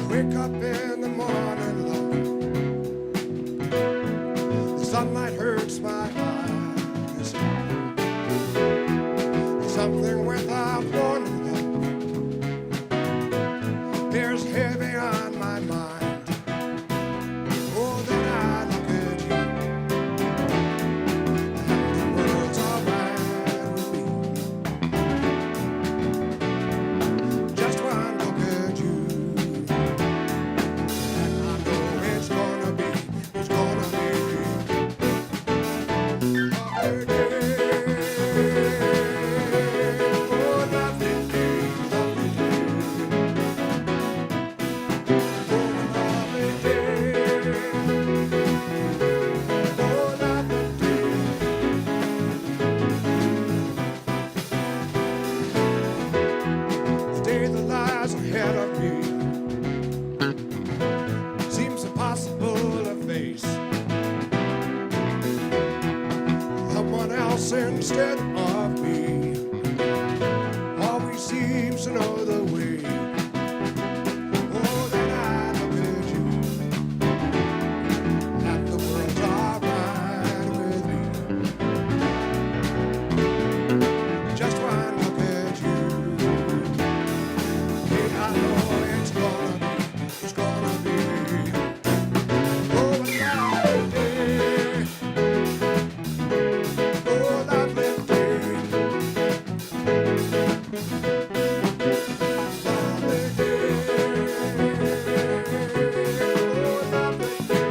Wake up in the morning, Lord. The sunlight hurts my eyes. Something without warning, Lord, bears heavy on my mind. Oh, then I look at you, and the world's alright with me. Just one look at you. Ahead of me seems impossible to face. Someone else instead of me always seems to know the way. Oh, then I look at you, and the world's alright with me. Just one look at you. I know it's gonna be, oh, a lovely day, oh, lovely day, lovely day, oh, lovely day.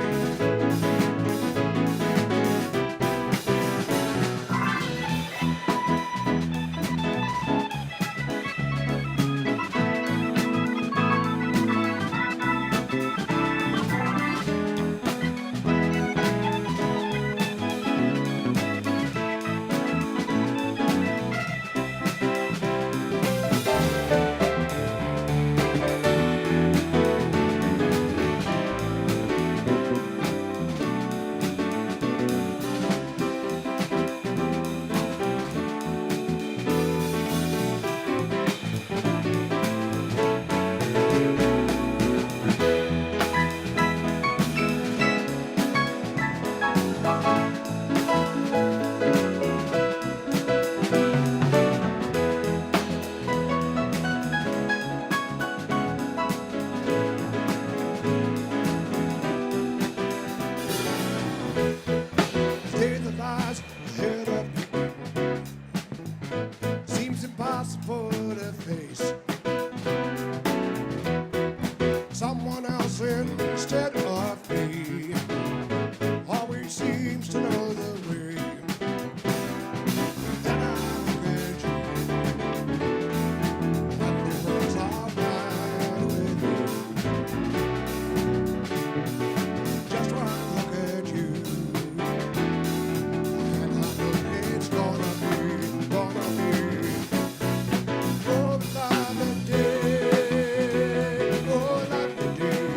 Ahead of me seems impossible to face. Someone else instead of me always seems to know the way. Then I look at you, and the world's alright with me. Just one look at you. Oh, lovely day, oh, lovely day.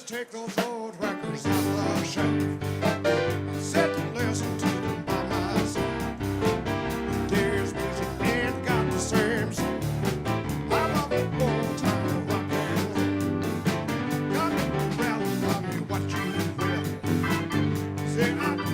just take those old records off the shelf. Sit and listen to them by myself. Today's music ain't got the same soul. I love it old time rockin'. Got me well, tell me what you will. Say I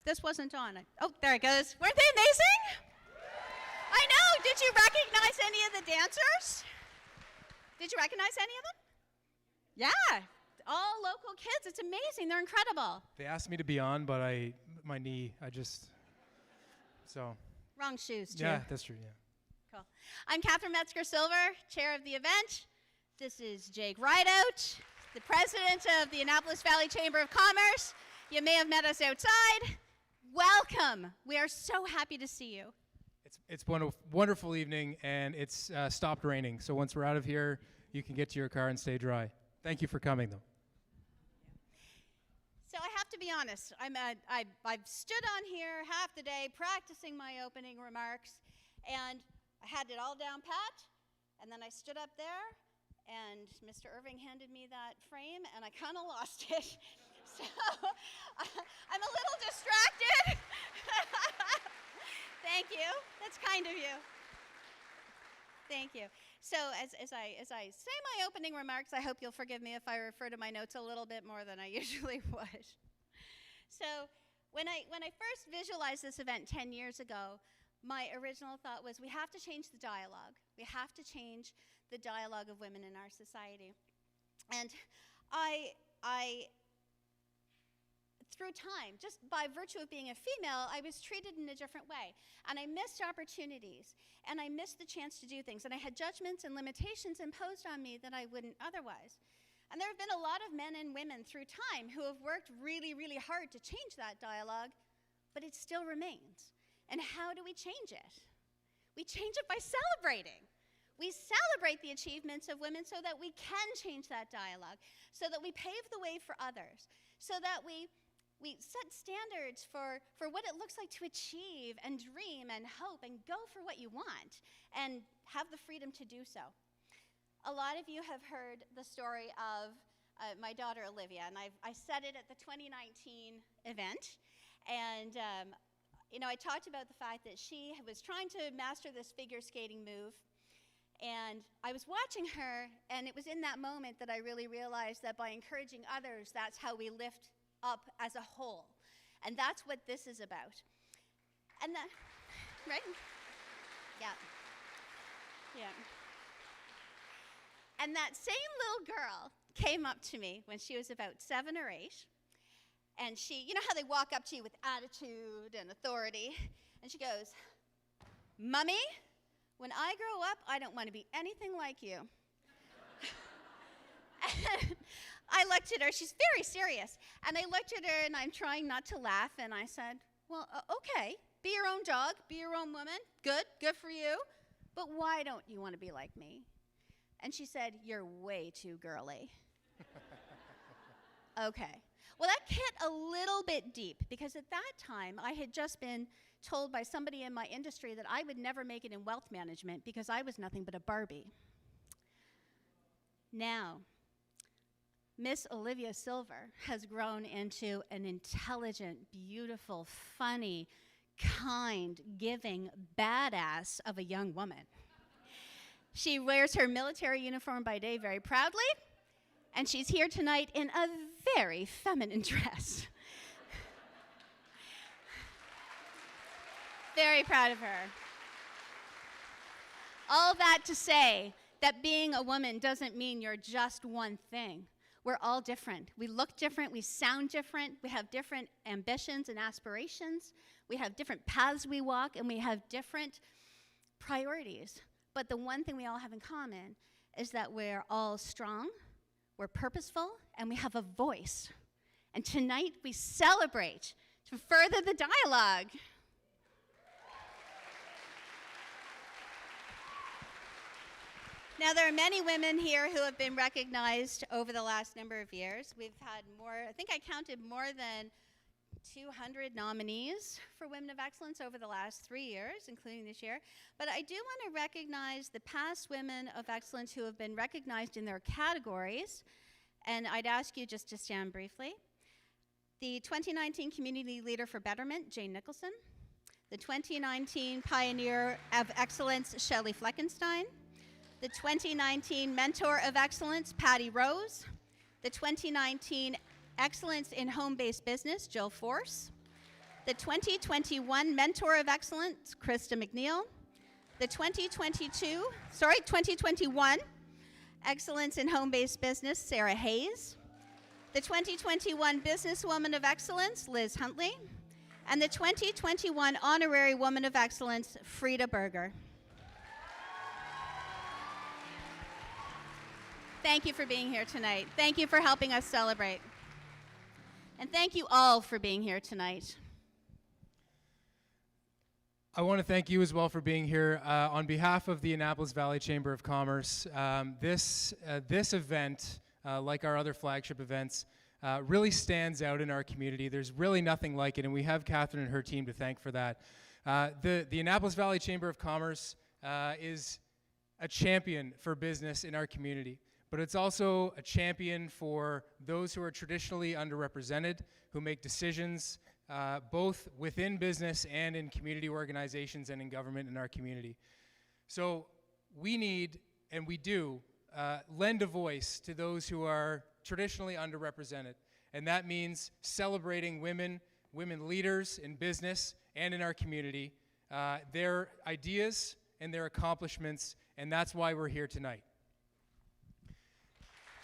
this wasn't on. Oh, there it goes. Weren't they amazing? I know. Did you recognize any of the dancers? Did you recognize any of them? Yeah. All local kids. It's amazing. They're incredible. They asked me to be on, but my knee, so. Wrong shoes, too. Yeah, that's true, yeah. Cool. I'm Catherine Metzger-Silver, chair of the event. This is Jake Rideout, the president of the Annapolis Valley Chamber of Commerce. You may have met us outside. Welcome. We are so happy to see you. It's been a wonderful evening, and it's stopped raining. So once we're out of here, you can get to your car and stay dry. Thank you for coming, though. So I have to be honest. I've stood on here half the day practicing my opening remarks, and I had it all down pat, and then I stood up there, and Mr. Irving handed me that frame, and I kind of lost it. So I'm a little distracted. Thank you. That's kind of you. Thank you. So as I say my opening remarks, I hope you'll forgive me if I refer to my notes a little bit more than I usually would. So when I first visualized this event 10 years ago, my original thought was we have to change the dialogue. We have to change the dialogue of women in our society. And I through time, just by virtue of being a female, I was treated in a different way. And I missed opportunities. And I missed the chance to do things. And I had judgments and limitations imposed on me that I wouldn't otherwise. And there have been a lot of men and women through time who have worked really, really hard to change that dialogue, but it still remains. And how do we change it? We change it by celebrating. We celebrate the achievements of women so that we can change that dialogue, so that we pave the way for others, so that we set standards for what it looks like to achieve and dream and hope and go for what you want and have the freedom to do so. A lot of you have heard the story of my daughter Olivia, and I said it at the 2019 event. And I talked about the fact that she was trying to master this figure skating move. And I was watching her, and it was in that moment that I really realized that by encouraging others, that's how we lift up as a whole. And that's what this is about. And that, right? Yeah. Yeah. And that same little girl came up to me when she was about 7 or 8. And she, you know how they walk up to you with attitude and authority? And she goes, "Mommy, when I grow up, I don't want to be anything like you." And I looked at her. She's very serious. And I looked at her, and I'm trying not to laugh. And I said, "Well, okay, be your own dog, be your own woman. Good for you. But why don't you want to be like me?" And she said, "You're way too girly." Okay. Well, that hit a little bit deep, because at that time, I had just been told by somebody in my industry that I would never make it in wealth management because I was nothing but a Barbie. Now, Miss Olivia Silver has grown into an intelligent, beautiful, funny, kind, giving, badass of a young woman. She wears her military uniform by day very proudly, and she's here tonight in a very feminine dress. Very proud of her. All that to say that being a woman doesn't mean you're just one thing. We're all different. We look different, we sound different, we have different ambitions and aspirations, we have different paths we walk, and we have different priorities. But the one thing we all have in common is that we're all strong, we're purposeful, and we have a voice. And tonight we celebrate to further the dialogue. Now, there are many women here who have been recognized over the last number of years. We've had I think I counted more than 200 nominees for Women of Excellence over the last 3 years, including this year. But I do want to recognize the past Women of Excellence who have been recognized in their categories. And I'd ask you just to stand briefly. The 2019 Community Leader for Betterment, Jane Nicholson. The 2019 Pioneer of Excellence, Shelley Fleckenstein. The 2019 Mentor of Excellence, Patty Rose. The 2019 Excellence in Home-Based Business, Jill Force. The 2021 Mentor of Excellence, Krista McNeil. The 2021 Excellence in Home-Based Business, Sarah Hayes. The 2021 Businesswoman of Excellence, Liz Huntley. And the 2021 Honorary Woman of Excellence, Frida Berger. Thank you for being here tonight. Thank you for helping us celebrate. And thank you all for being here tonight. I want to thank you as well for being here. On behalf of the Annapolis Valley Chamber of Commerce, this event, like our other flagship events, really stands out in our community. There's really nothing like it, and we have Catherine and her team to thank for that. The Annapolis Valley Chamber of Commerce is a champion for business in our community, but it's also a champion for those who are traditionally underrepresented, who make decisions both within business and in community organizations and in government in our community. So we need, and we do, lend a voice to those who are traditionally underrepresented. And that means celebrating women leaders in business and in our community, their ideas and their accomplishments, and that's why we're here tonight.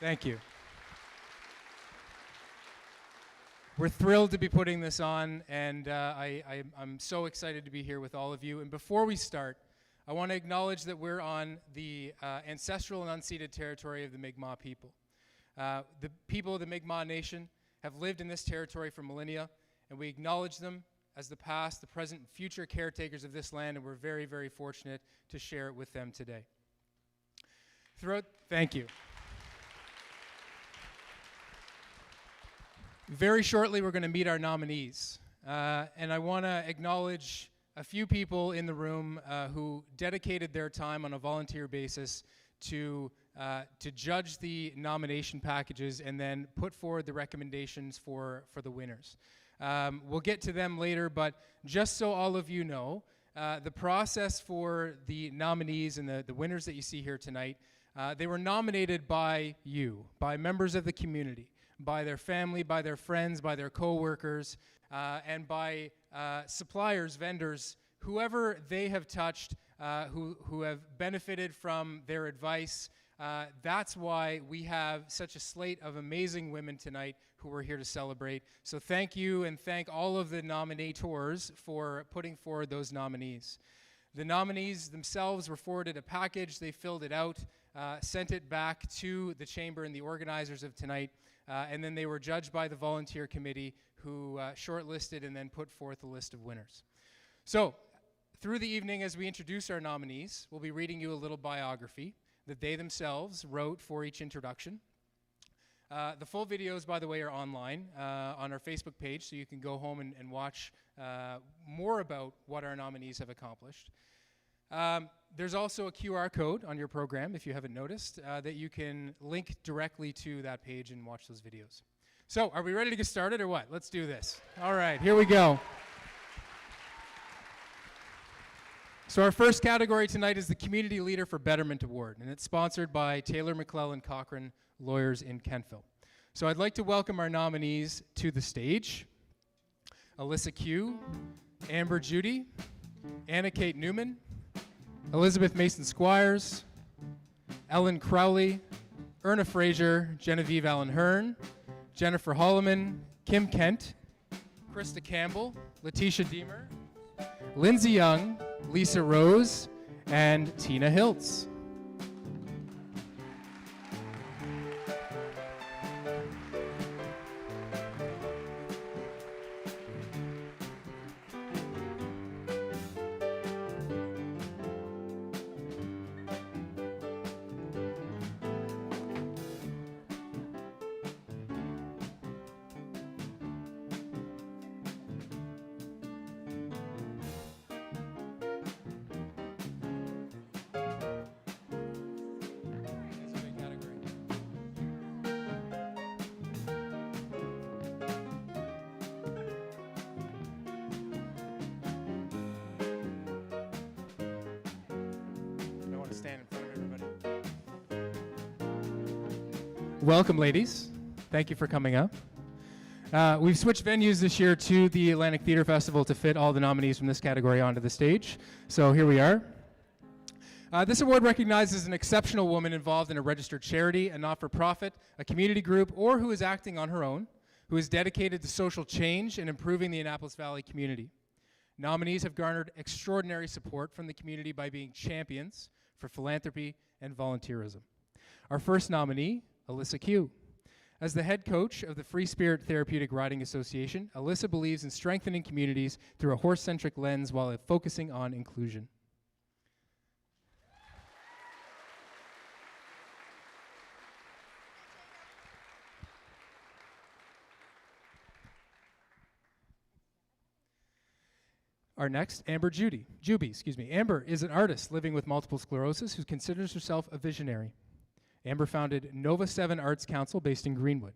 Thank you. We're thrilled to be putting this on, and I'm so excited to be here with all of you. And before we start, I want to acknowledge that we're on the ancestral and unceded territory of the Mi'kmaq people. The people of the Mi'kmaq Nation have lived in this territory for millennia, and we acknowledge them as the past, the present, and future caretakers of this land, and we're very, very fortunate to share it with them today. Thank you. Very shortly, we're going to meet our nominees, and I want to acknowledge a few people in the room who dedicated their time on a volunteer basis to judge the nomination packages and then put forward the recommendations for the winners. We'll get to them later, but just so all of you know, the process for the nominees and the winners that you see here tonight, they were nominated by you, by members of the community, by their family, by their friends, by their co-workers, and by suppliers, vendors, whoever they have touched, who have benefited from their advice. That's why we have such a slate of amazing women tonight who are here to celebrate. So thank you, and thank all of the nominators for putting forward those nominees. The nominees themselves were forwarded a package. They filled it out, sent it back to the chamber and the organizers of tonight, and then they were judged by the volunteer committee who shortlisted and then put forth a list of winners. So through the evening, as we introduce our nominees, we'll be reading you a little biography that they themselves wrote for each introduction. The full videos, by the way, are online on our Facebook page, so you can go home and watch more about what our nominees have accomplished. There's also a QR code on your program, if you haven't noticed, that you can link directly to that page and watch those videos. So, are we ready to get started or what? Let's do this. All right, here we go. So our first category tonight is the Community Leader for Betterment Award, and it's sponsored by Taylor McClellan Cochran Lawyers in Kentville. So I'd like to welcome our nominees to the stage. Alyssa Q, Amber Judy, Anna Kate Newman, Elizabeth Mason Squires, Ellen Crowley, Erna Fraser, Genevieve Allen Hearn, Jennifer Holloman, Kim Kent, Krista Campbell, Letitia Deemer, Lindsay Young, Lisa Rose, and Tina Hiltz. Welcome, ladies. Thank you for coming up. We've switched venues this year to the Atlantic Theatre Festival to fit all the nominees from this category onto the stage. So here we are. This award recognizes an exceptional woman involved in a registered charity, a not-for-profit, a community group, or who is acting on her own, who is dedicated to social change and improving the Annapolis Valley community. Nominees have garnered extraordinary support from the community by being champions for philanthropy and volunteerism. Our first nominee, Alyssa Q. As the head coach of the Free Spirit Therapeutic Riding Association, Alyssa believes in strengthening communities through a horse-centric lens while focusing on inclusion. Our next, Amber Juby. Amber is an artist living with multiple sclerosis who considers herself a visionary. Amber founded Nova 7 Arts Council based in Greenwood.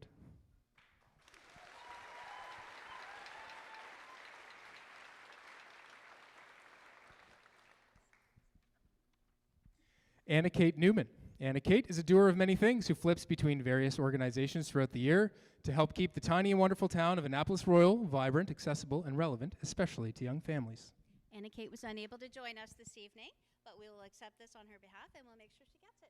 Anna Kate Newman. Anna Kate is a doer of many things who flips between various organizations throughout the year to help keep the tiny and wonderful town of Annapolis Royal vibrant, accessible, and relevant, especially to young families. Anna Kate was unable to join us this evening, but we will accept this on her behalf and we'll make sure she gets it.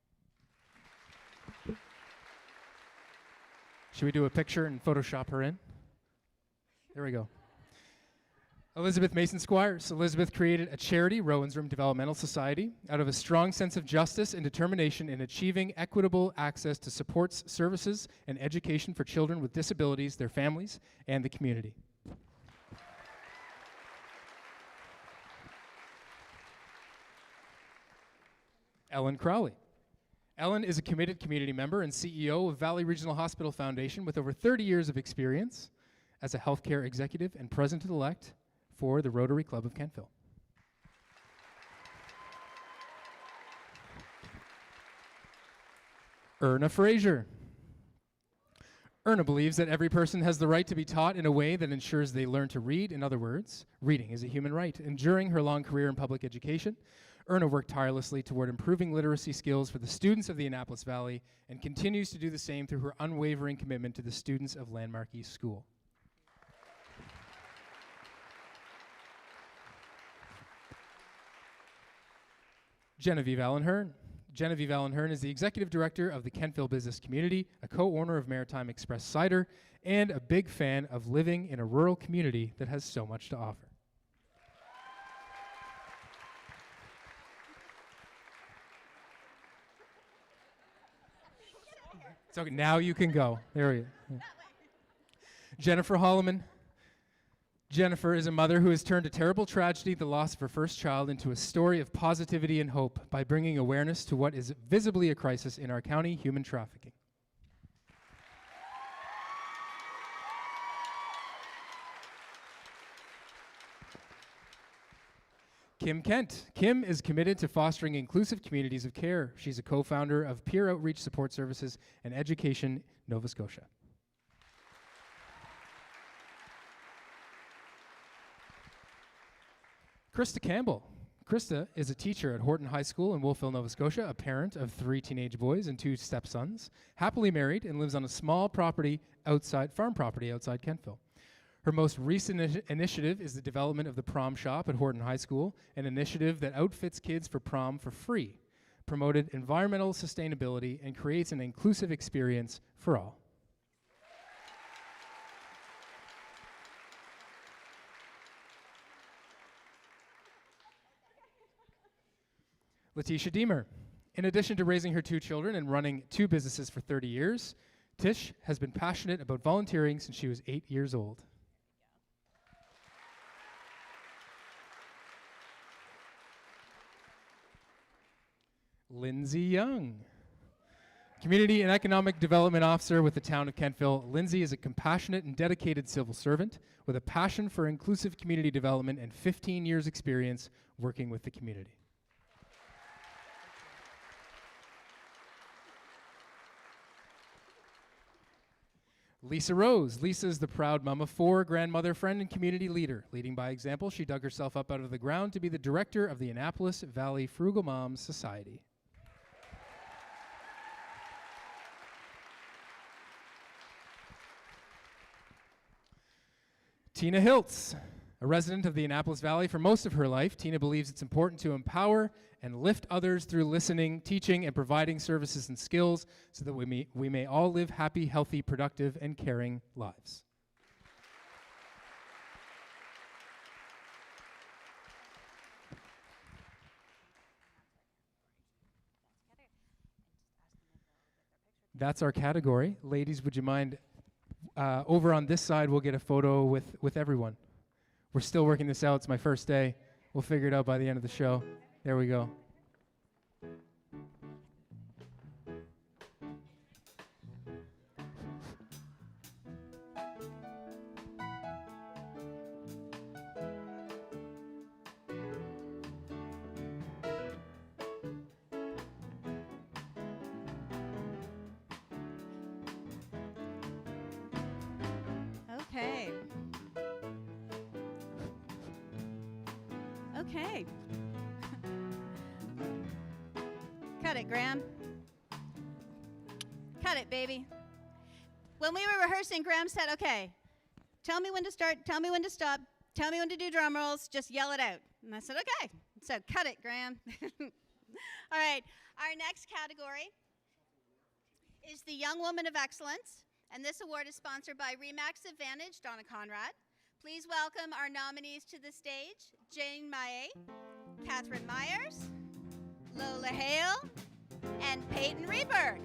Should we do a picture and Photoshop her in? There we go. Elizabeth Mason Squires. Elizabeth created a charity, Rowan's Room Developmental Society, out of a strong sense of justice and determination in achieving equitable access to supports, services, and education for children with disabilities, their families, and the community. Ellen Crowley. Ellen is a committed community member and CEO of Valley Regional Hospital Foundation with over 30 years of experience as a healthcare executive and president-elect for the Rotary Club of Kentville. Erna Frazier. Erna believes that every person has the right to be taught in a way that ensures they learn to read. In other words, reading is a human right. And during her long career in public education, Erna worked tirelessly toward improving literacy skills for the students of the Annapolis Valley and continues to do the same through her unwavering commitment to the students of Landmark East School. Genevieve Allen Hearn. Genevieve Allen Hearn is the executive director of the Kentville Business Community, a co-owner of Maritime Express Cider, and a big fan of living in a rural community that has so much to offer. It's okay, now you can go. There we go. Yeah. Jennifer Holloman. Jennifer is a mother who has turned a terrible tragedy, the loss of her first child, into a story of positivity and hope by bringing awareness to what is visibly a crisis in our county, human trafficking. Kim Kent. Kim is committed to fostering inclusive communities of care. She's a co-founder of Peer Outreach Support Services and Education, Nova Scotia. Krista Campbell. Krista is a teacher at Horton High School in Wolfville, Nova Scotia, a parent of 3 teenage boys and 2 stepsons, happily married and lives on a small farm property outside Kentville. Her most recent initiative is the development of the prom shop at Horton High School, an initiative that outfits kids for prom for free, promoted environmental sustainability, and creates an inclusive experience for all. Letitia Deemer. In addition to raising her 2 children and running 2 businesses for 30 years, Tish has been passionate about volunteering since she was 8 years old. Lindsay Young. Community and Economic Development Officer with the town of Kentville, Lindsay is a compassionate and dedicated civil servant with a passion for inclusive community development and 15 years experience working with the community. Lisa Rose. Lisa is the proud mom of 4, grandmother, friend, and community leader. Leading by example, she dug herself up out of the ground to be the director of the Annapolis Valley Frugal Moms Society. Tina Hiltz, a resident of the Annapolis Valley for most of her life. Tina believes it's important to empower and lift others through listening, teaching, and providing services and skills so that we may all live happy, healthy, productive, and caring lives. That's our category. Ladies, would you mind, over on this side, we'll get a photo with everyone. We're still working this out. It's my first day. We'll figure it out by the end of the show. There we go. Okay. Okay. Cut it, Graham. Cut it, baby. When we were rehearsing, Graham said, okay, tell me when to start, tell me when to stop, tell me when to do drum rolls, just yell it out. And I said, okay. So cut it, Graham. All right. Our next category is the Young Woman of Excellence. And this award is sponsored by Remax Advantage, Donna Conrad. Please welcome our nominees to the stage, Jane Maillet, Catherine Myers, Lola Hale, and Peyton Reberg.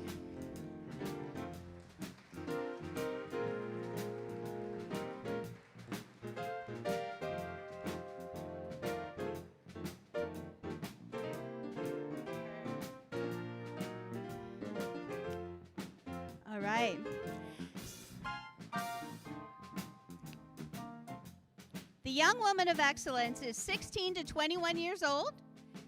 All right. The Young Woman of Excellence is 16 to 21 years old.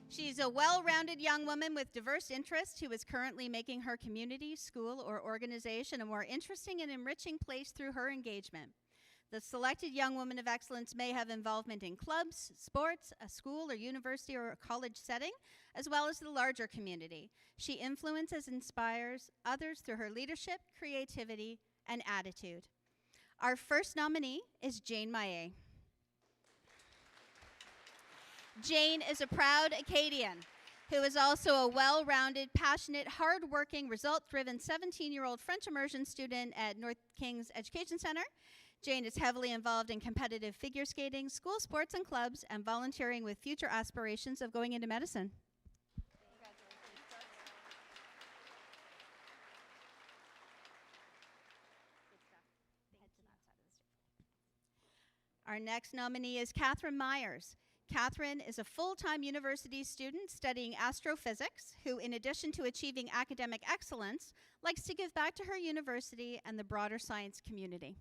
She's a well-rounded young woman with diverse interests who is currently making her community, school, or organization a more interesting and enriching place through her engagement. The selected Young Woman of Excellence may have involvement in clubs, sports, a school or university or a college setting, as well as the larger community. She influences and inspires others through her leadership, creativity, and attitude. Our first nominee is Jane Maillet. Jane is a proud Acadian who is also a well-rounded, passionate, hard-working, result-driven 17-year-old French immersion student at North Kings Education Center. Jane is heavily involved in competitive figure skating, school sports and clubs, and volunteering with future aspirations of going into medicine. Our next nominee is Catherine Myers. Catherine is a full-time university student studying astrophysics who, in addition to achieving academic excellence, likes to give back to her university and the broader science community.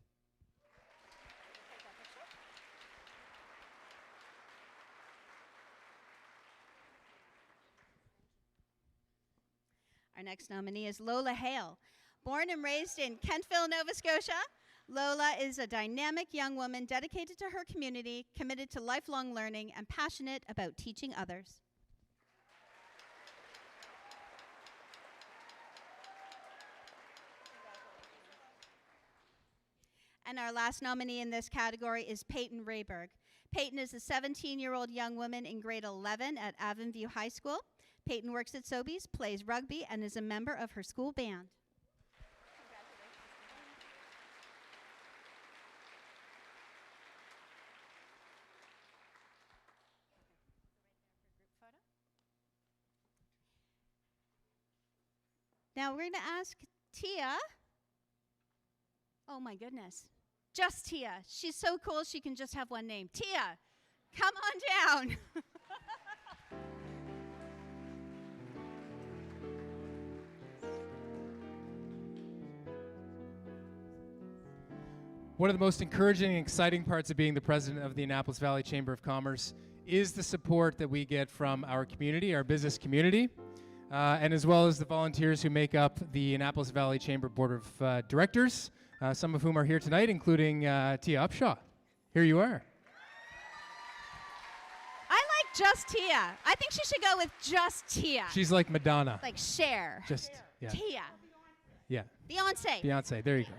Our next nominee is Lola Hale. Born and raised in Kentville, Nova Scotia, Lola is a dynamic young woman dedicated to her community, committed to lifelong learning, and passionate about teaching others. And our last nominee in this category is Peyton Reberg. Peyton is a 17-year-old young woman in grade 11 at Avonview High School. Peyton works at Sobeys, plays rugby, and is a member of her school band. Now we're going to ask Tia. Oh my goodness. Just Tia. She's so cool she can just have one name. Tia, come on down. One of the most encouraging and exciting parts of being the president of the Annapolis Valley Chamber of Commerce is the support that we get from our community, our business community, and as well as the volunteers who make up the Annapolis Valley Chamber Board of Directors, some of whom are here tonight, including Tia Upshaw. Here you are. I like just Tia. I think she should go with just Tia. She's like Madonna. Like Cher. Just, yeah. Tia. Yeah. Beyonce. Beyonce, there you go.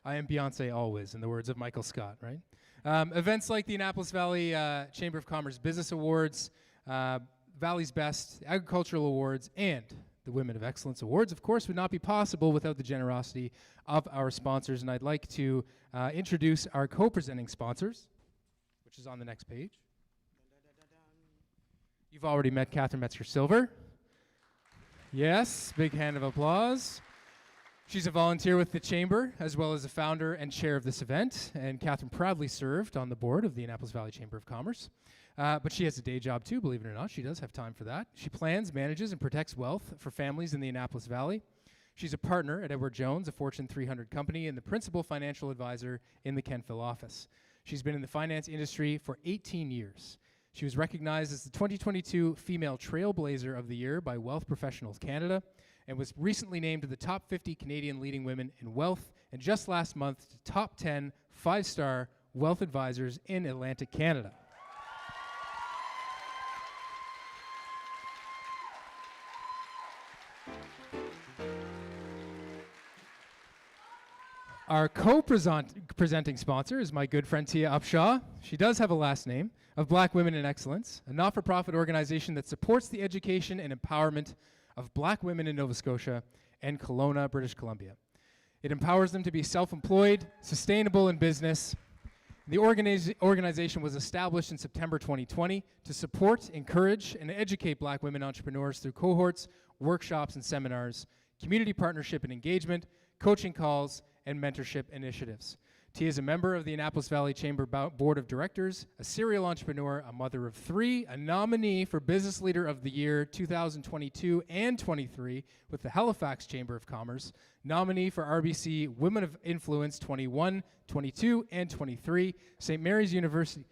I am Beyonce always, in the words of Michael Scott, right? Events like the Annapolis Valley Chamber of Commerce Business Awards, Valley's Best Agricultural Awards, and the Women of Excellence Awards, of course, would not be possible without the generosity of our sponsors. And I'd like to introduce our co-presenting sponsors, which is on the next page. You've already met Catherine Metzger-Silver. Yes, big hand of applause. She's a volunteer with the Chamber, as well as a founder and chair of this event, and Catherine proudly served on the board of the Annapolis Valley Chamber of Commerce. But she has a day job too, believe it or not. She does have time for that. She plans, manages, and protects wealth for families in the Annapolis Valley. She's a partner at Edward Jones, a Fortune 300 company, and the principal financial advisor in the Kentville office. She's been in the finance industry for 18 years. She was recognized as the 2022 Female Trailblazer of the Year by Wealth Professionals Canada, and was recently named to the top 50 Canadian leading women in wealth, and just last month to top 10 5-star wealth advisors in Atlantic Canada. Our co-presenting sponsor is my good friend Tia Upshaw. She does have a last name, of Black Women in Excellence, a not-for-profit organization that supports the education and empowerment of Black women in Nova Scotia and Kelowna, British Columbia. It empowers them to be self-employed, sustainable in business. The organization was established in September 2020 to support, encourage, and educate Black women entrepreneurs through cohorts, workshops, and seminars, community partnership and engagement, coaching calls, and mentorship initiatives. Tia is a member of the Annapolis Valley Chamber Board of Directors, a serial entrepreneur, a mother of 3, a nominee for Business Leader of the Year 2022 and 23 with the Halifax Chamber of Commerce, nominee for RBC Women of Influence 21, 22, and 23, St. Mary's University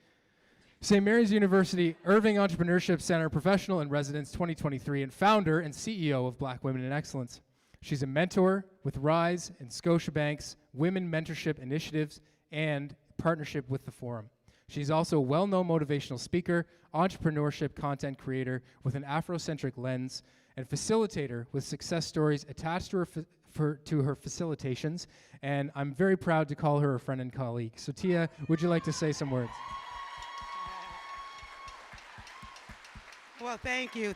Irving Entrepreneurship Center Professional in Residence 2023, and founder and CEO of Black Women in Excellence. She's a mentor with RISE and Scotiabank's Women Mentorship Initiatives and partnership with the Forum. She's also a well-known motivational speaker, entrepreneurship content creator with an Afrocentric lens, and facilitator with success stories attached to her facilitations. And I'm very proud to call her a friend and colleague. So Tia, would you like to say some words? Well, thank you.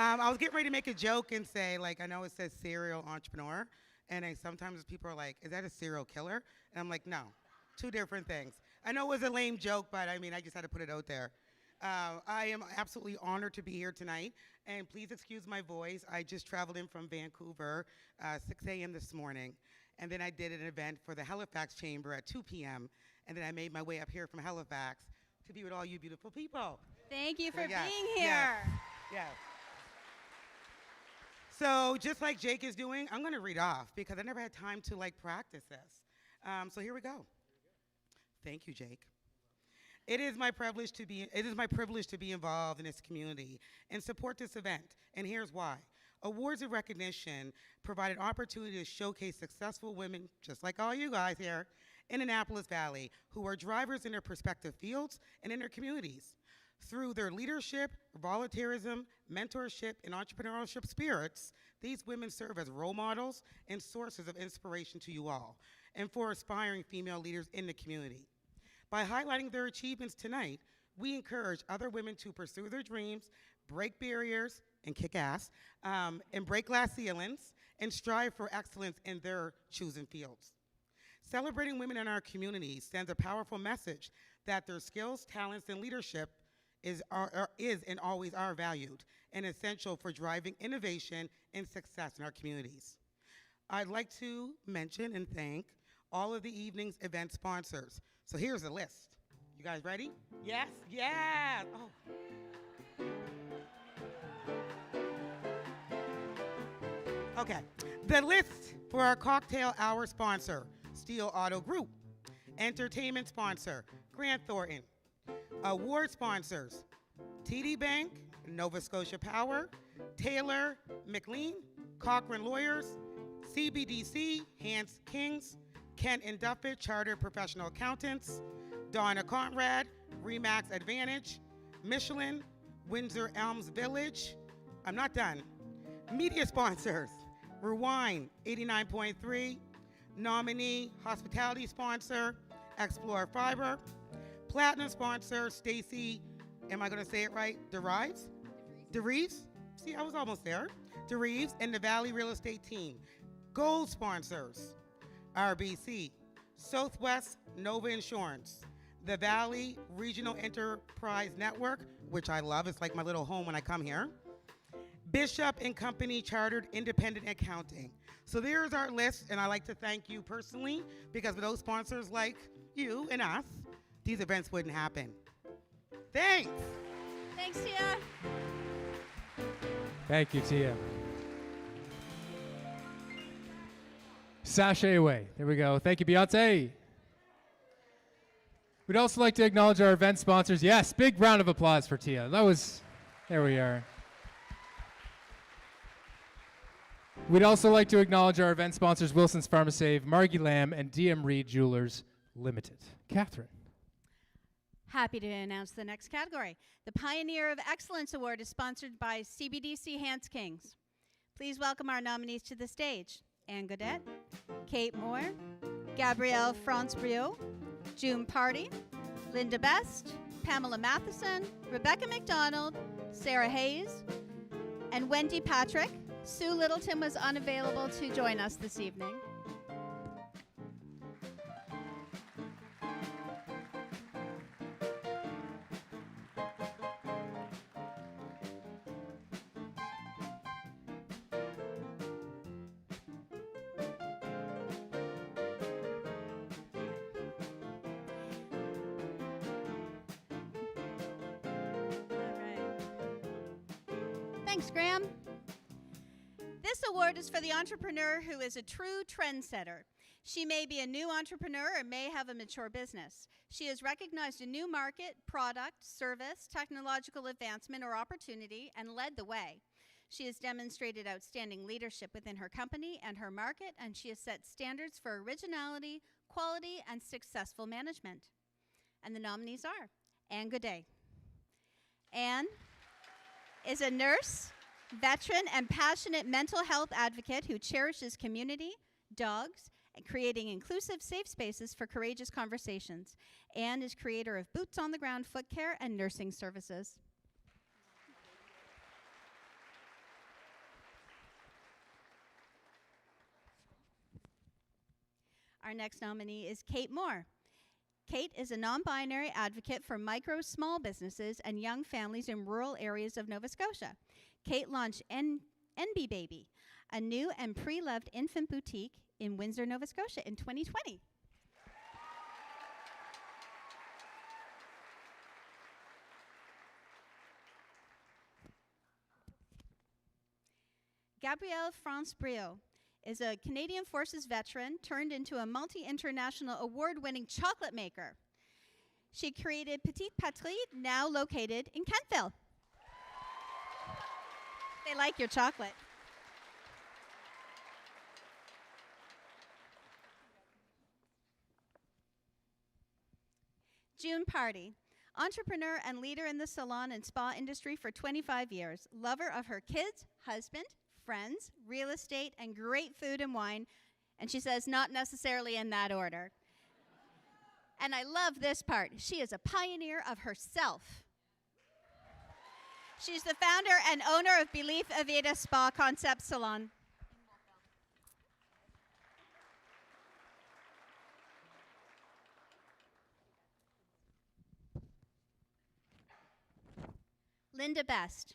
I was getting ready to make a joke and say, like, I know it says serial entrepreneur, and sometimes people are like, is that a serial killer? And I'm like, no, 2 different things. I know it was a lame joke, but I mean, I just had to put it out there. I am absolutely honored to be here tonight, and please excuse my voice. I just traveled in from Vancouver 6 a.m. this morning, and then I did an event for the Halifax Chamber at 2 p.m., and then I made my way up here from Halifax to be with all you beautiful people. Thank you for Yes, being here. Yes. So just like Jake is doing, I'm going to read off because I never had time to practice this. So here we go. Thank you, Jake. It is my privilege to be involved in this community and support this event. And here's why. Awards and recognition provide an opportunity to showcase successful women, just like all you guys here, in Annapolis Valley, who are drivers in their respective fields and in their communities. Through their leadership, volunteerism, mentorship, and entrepreneurship spirits, these women serve as role models and sources of inspiration to you all, and for aspiring female leaders in the community. By highlighting their achievements tonight, we encourage other women to pursue their dreams, break barriers, and kick ass, and break glass ceilings, and strive for excellence in their chosen fields. Celebrating women in our community sends a powerful message that their skills, talents, and leadership is and always are valued and essential for driving innovation and success in our communities. I'd like to mention and thank all of the evening's event sponsors. So here's the list. You guys ready? Yes? Yeah! Oh. Okay. The list for our cocktail hour sponsor, Steel Auto Group. Entertainment sponsor, Grant Thornton. Award sponsors, TD Bank, Nova Scotia Power, Taylor, McLean, Cochrane Lawyers, CBDC, Hans Kings, Kent and Duffett, Chartered Professional Accountants, Donna Conrad, Remax Advantage, Michelin, Windsor Elms Village. I'm not done. Media sponsors, Rewind 89.3, Nominee, hospitality sponsor, Explore Fiber. Platinum sponsor, Stacy, am I going to say it right? DeRives? DeRives? See, I was almost there. DeRives and the Valley Real Estate Team. Gold sponsors, RBC, Southwest Nova Insurance, the Valley Regional Enterprise Network, which I love. It's like my little home when I come here. Bishop and Company Chartered Independent Accounting. So there's our list, and I like to thank you personally, because with those sponsors like you and us, these events wouldn't happen. Thanks. Thanks, Tia. Thank you, Tia. Sashay away. There we go. Thank you, Beyonce. We'd also like to acknowledge our event sponsors. Yes, big round of applause for Tia. There we are. We'd also like to acknowledge our event sponsors, Wilson's Pharmasave, Margie Lamb, and DM Reed Jewelers Limited. Catherine. Happy to announce the next category. The Pioneer of Excellence Award is sponsored by CBDC Hans Kings. Please welcome our nominees to the stage. Anne Godet, Kate Moore, Gabrielle France-Briot, June Party, Linda Best, Pamela Matheson, Rebecca McDonald, Sarah Hayes, and Wendy Patrick. Sue Littleton was unavailable to join us this evening. Thanks, Graham. This award is for the entrepreneur who is a true trendsetter. She may be a new entrepreneur or may have a mature business. She has recognized a new market, product, service, technological advancement, or opportunity and led the way. She has demonstrated outstanding leadership within her company and her market, and she has set standards for originality, quality, and successful management. And the nominees are Anne Godet. Anne is a nurse, veteran, and passionate mental health advocate who cherishes community, dogs, and creating inclusive, safe spaces for courageous conversations. Anne is creator of Boots on the Ground Foot Care and Nursing Services. Our next nominee is Kate Moore. Kate is a non-binary advocate for micro, small businesses and young families in rural areas of Nova Scotia. Kate launched NB Baby, a new and pre-loved infant boutique in Windsor, Nova Scotia in 2020. Gabrielle France-Briot is a Canadian Forces veteran turned into a multi-international award-winning chocolate maker. She created Petite Patrie, now located in Kentville. They like your chocolate. June Party, entrepreneur and leader in the salon and spa industry for 25 years, lover of her kids, husband, friends, real estate, and great food and wine. And she says, not necessarily in that order. And I love this part. She is a pioneer of herself. She's the founder and owner of Belief Aveda Spa Concept Salon. Linda Best.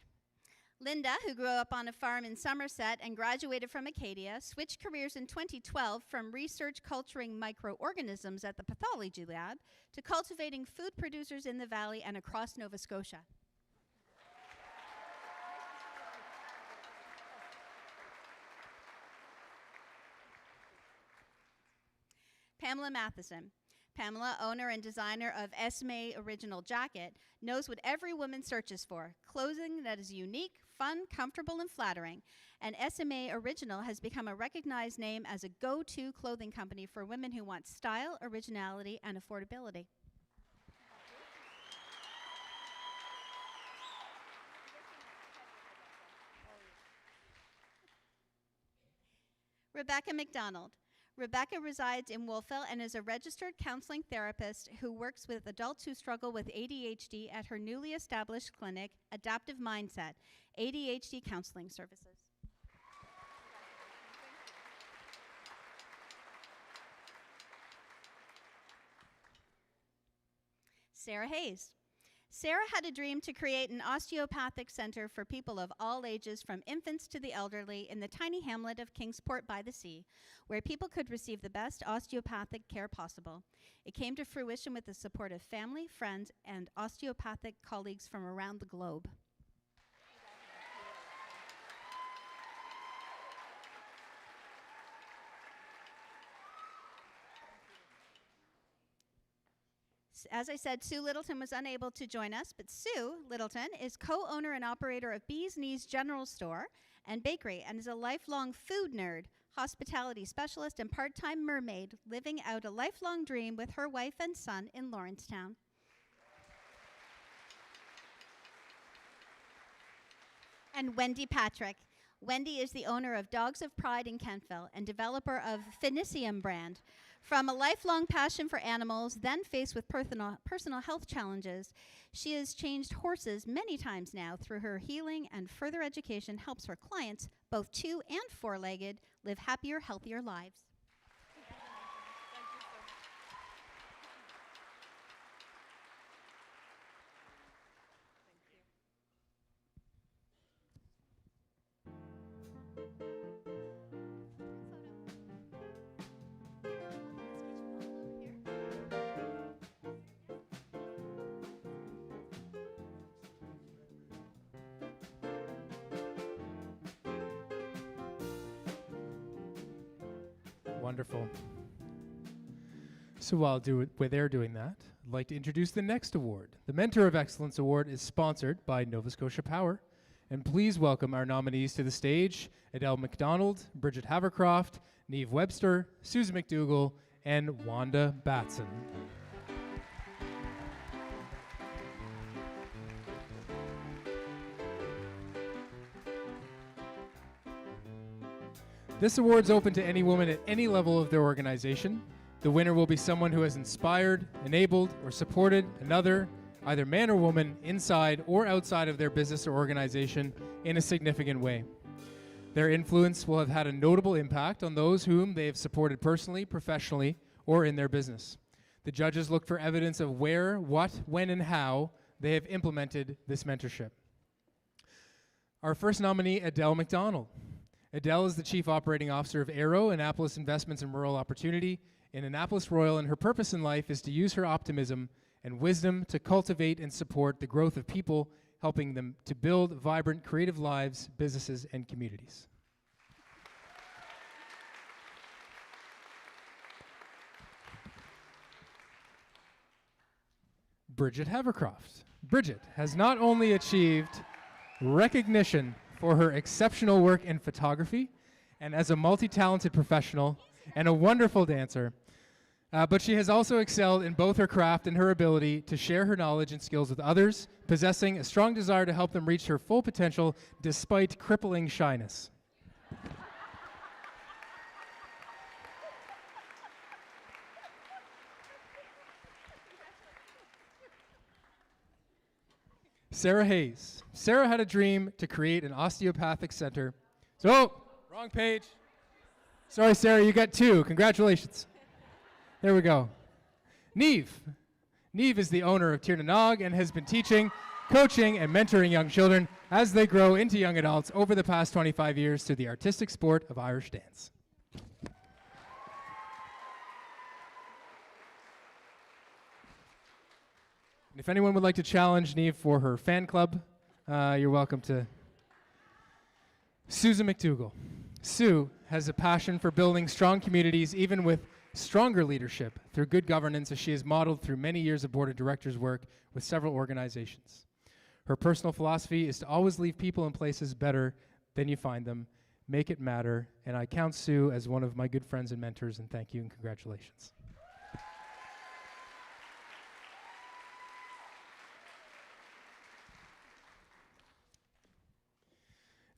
Linda, who grew up on a farm in Somerset and graduated from Acadia, switched careers in 2012 from research culturing microorganisms at the pathology lab to cultivating food producers in the valley and across Nova Scotia. Pamela Matheson. Pamela, owner and designer of SMA Original Jacket, knows what every woman searches for, clothing that is unique, fun, comfortable, and flattering. And SMA Original has become a recognized name as a go-to clothing company for women who want style, originality, and affordability. Rebecca McDonald. Rebecca resides in Wolfville and is a registered counseling therapist who works with adults who struggle with ADHD at her newly established clinic, Adaptive Mindset, ADHD Counseling Services. Sarah Hayes. Sarah had a dream to create an osteopathic center for people of all ages, from infants to the elderly, in the tiny hamlet of Kingsport by the Sea, where people could receive the best osteopathic care possible. It came to fruition with the support of family, friends, and osteopathic colleagues from around the globe. As I said, Sue Littleton was unable to join us, but Sue Littleton is co-owner and operator of Bee's Knees General Store and Bakery, and is a lifelong food nerd, hospitality specialist, and part-time mermaid, living out a lifelong dream with her wife and son in Lawrencetown. And Wendy Patrick. Wendy is the owner of Dogs of Pride in Kentville and developer of Finicium brand. From a lifelong passion for animals, then faced with personal health challenges, she has changed horses many times now. Through her healing and further education, helps her clients, both two and four-legged, live happier, healthier lives. Wonderful. So while they're doing that, I'd like to introduce the next award. The Mentor of Excellence Award is sponsored by Nova Scotia Power. And please welcome our nominees to the stage: Adele McDonald, Bridget Havercroft, Neve Webster, Susan McDougall, and Wanda Batson. This award's open to any woman at any level of their organization. The winner will be someone who has inspired, enabled, or supported another, either man or woman, inside or outside of their business or organization in a significant way. Their influence will have had a notable impact on those whom they have supported personally, professionally, or in their business. The judges look for evidence of where, what, when, and how they have implemented this mentorship. Our first nominee, Adele McDonald. Adele is the Chief Operating Officer of Aero, Annapolis Investments in Rural Opportunity in Annapolis Royal, and her purpose in life is to use her optimism and wisdom to cultivate and support the growth of people, helping them to build vibrant, creative lives, businesses, and communities. Bridget Havercroft. Bridget has not only achieved recognition for her exceptional work in photography and as a multi-talented professional and a wonderful dancer, but she has also excelled in both her craft and her ability to share her knowledge and skills with others, possessing a strong desire to help them reach their full potential despite crippling shyness. Sarah Hayes. Sarah had a dream to create an osteopathic center. Wrong page. Sorry, Sarah, you got two. Congratulations. There we go. Neve. Neve is the owner of Tiernanog and has been teaching, coaching, and mentoring young children as they grow into young adults over the past 25 years through the artistic sport of Irish dance. And if anyone would like to challenge Neve for her fan club, you're welcome to. Susan McDougall. Sue has a passion for building strong communities, even with stronger leadership, through good governance, as she has modeled through many years of board of directors work with several organizations. Her personal philosophy is to always leave people and places better than you find them, make it matter, and I count Sue as one of my good friends and mentors, and thank you and congratulations.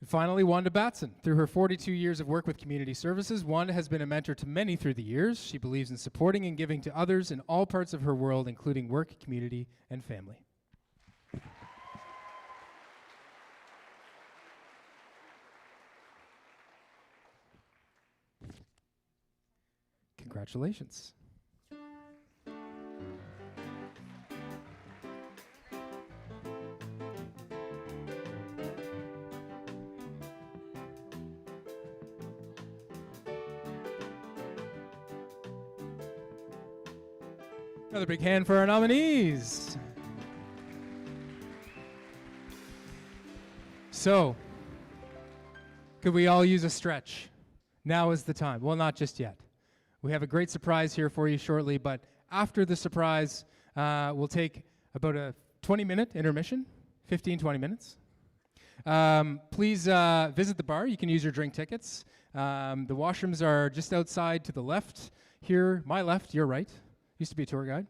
Finally, Wanda Batson. Through her 42 years of work with community services, Wanda has been a mentor to many through the years. She believes in supporting and giving to others in all parts of her world, including work, community, and family. Congratulations. Another big hand for our nominees. So, could we all use a stretch? Now is the time. Well, not just yet. We have a great surprise here for you shortly, but after the surprise, we'll take about a 20-minute intermission, 15, 20 minutes. Please visit the bar. You can use your drink tickets. The washrooms are just outside to the left here, my left, your right. Used to be a tour guide.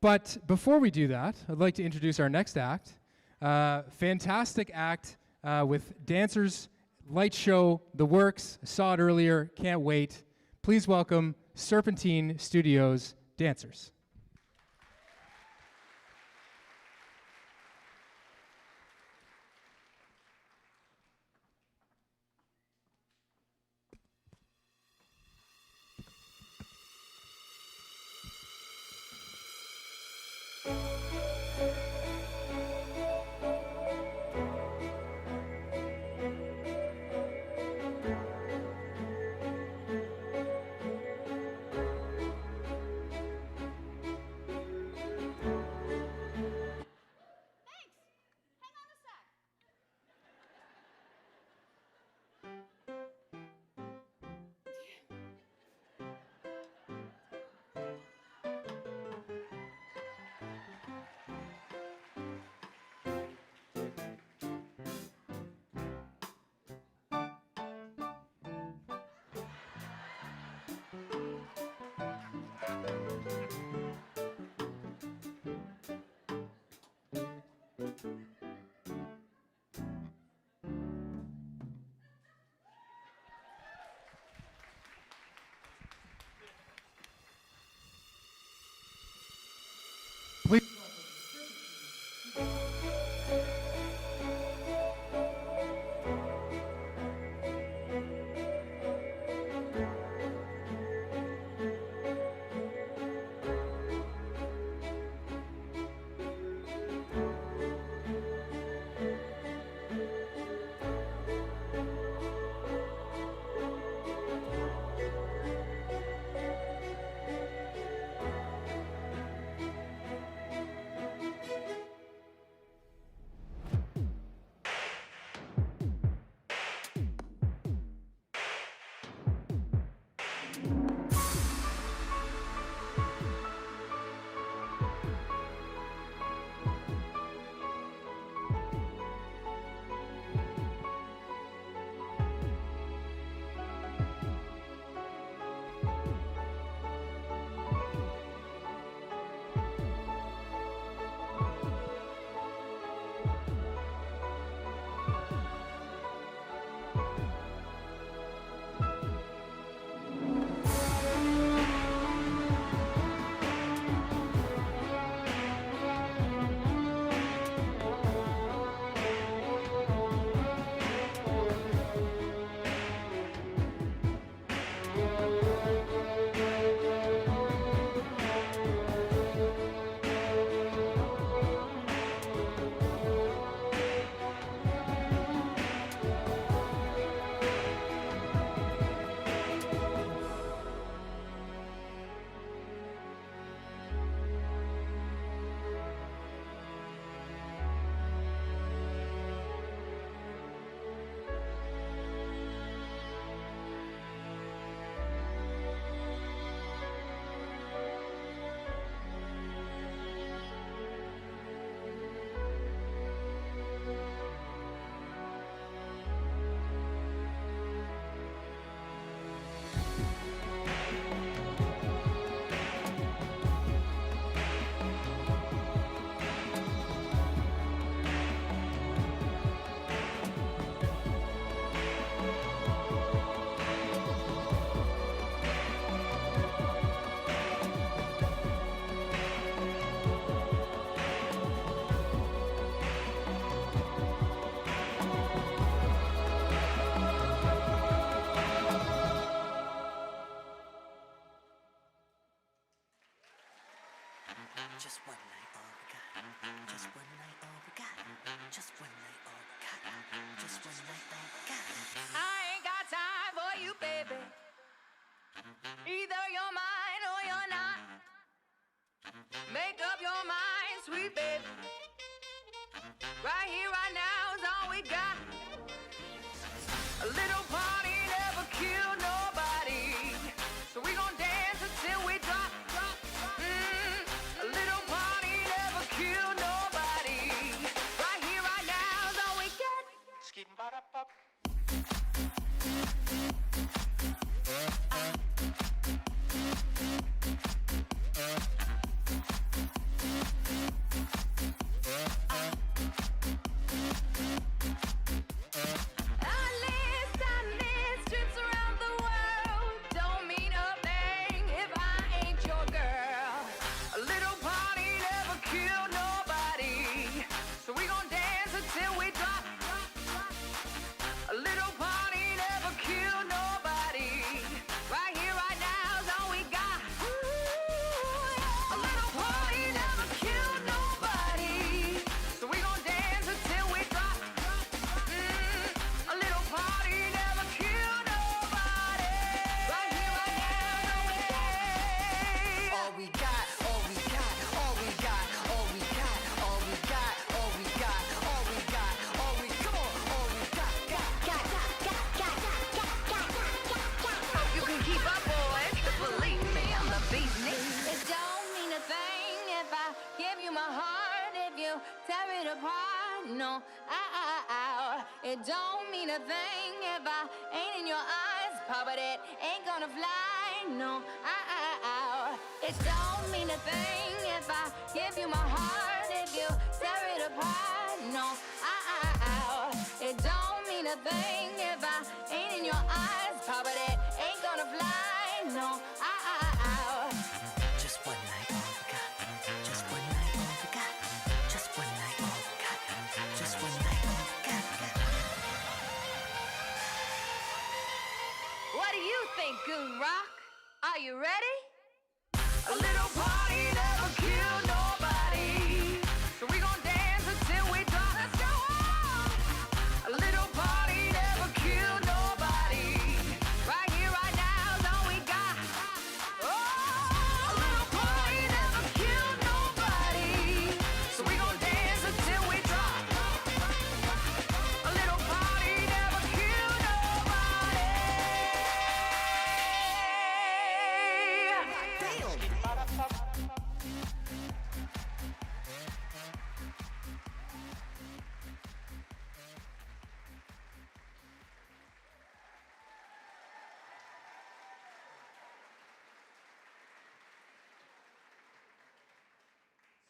But before we do that, I'd like to introduce our next act. Fantastic act with dancers, light show, the works. I saw it earlier, can't wait. Please welcome Serpentine Studios dancers. Please. Just one night, all we got. Just one night, all we got. Just one night, all we got. Just one night, all we got. I ain't got time for you, baby. Either you're mine or you're not. Make up your mind, sweet baby. Right here, right now is all we got. A little party never killed nobody, so we gon' dance until we drop. A little party never killed nobody. Right here, right now is all we got. Skip-ba-da-bop. Trips around the world don't mean a thing if I ain't your girl. A little party never killed nobody, so we gon' dance until we drop. A little party never killed nobody. Right here, right now is all we got. A little party never killed nobody, so we gon' dance until we drop. A little party never killed nobody. Right here, right now is all we got. All we got, all we got, all we got, all we got, all we got, all we got, all we got, all we come on, all we got. Hope you can keep up, boys, 'cause believe me, I'm the business. It don't mean a thing if I give you my heart, if you tear it apart. No, it don't mean a thing if I ain't in your eyes, Papa, that ain't gonna fly. No, it don't mean a thing if I give you my heart, if you tear it apart. No, it don't mean a thing if I ain't in your eyes, Papa, that ain't gonna fly. No, just one night, all we got. Just one night, all we got. Just one night, all we got. Just one night, all we got. What do you think, Goon Rock? Are you ready? A little party never killed nobody, so we gon' dance until we drop. Let's go on. A little party never killed nobody. Right here, right now is all we got. Oh, a little party never killed nobody, so we gon' dance until we drop. A little party never killed nobody.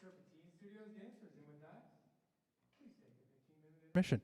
Serpentine Studios dancers, and with that, please take a 15-minute intermission.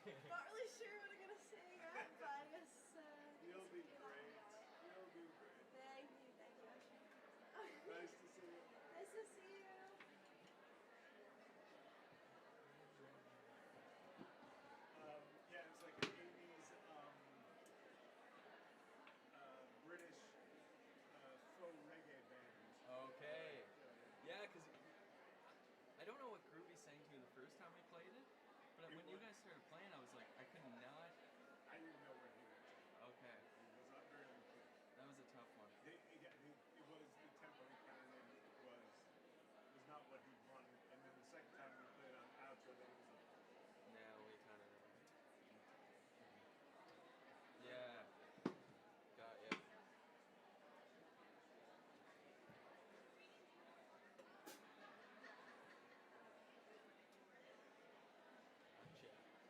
Not really sure what I'm gonna sing, but I guess. You'll be great. You'll do great. Thank you, thank you. Nice to see you. Nice to see you. Yeah, it's like an 80s British faux reggae band. Okay. Yeah, because I don't know what group he sang to the first time we played it, but when you guys started playing, I was like, I could not. I didn't know where he went. Okay, It was not very unclear. that was a tough one. It was the tempo he kind of was not what he wanted. And then the second time we played on outro, then it was like, Yeah, we kind of. Yeah. Got ya. Gotcha.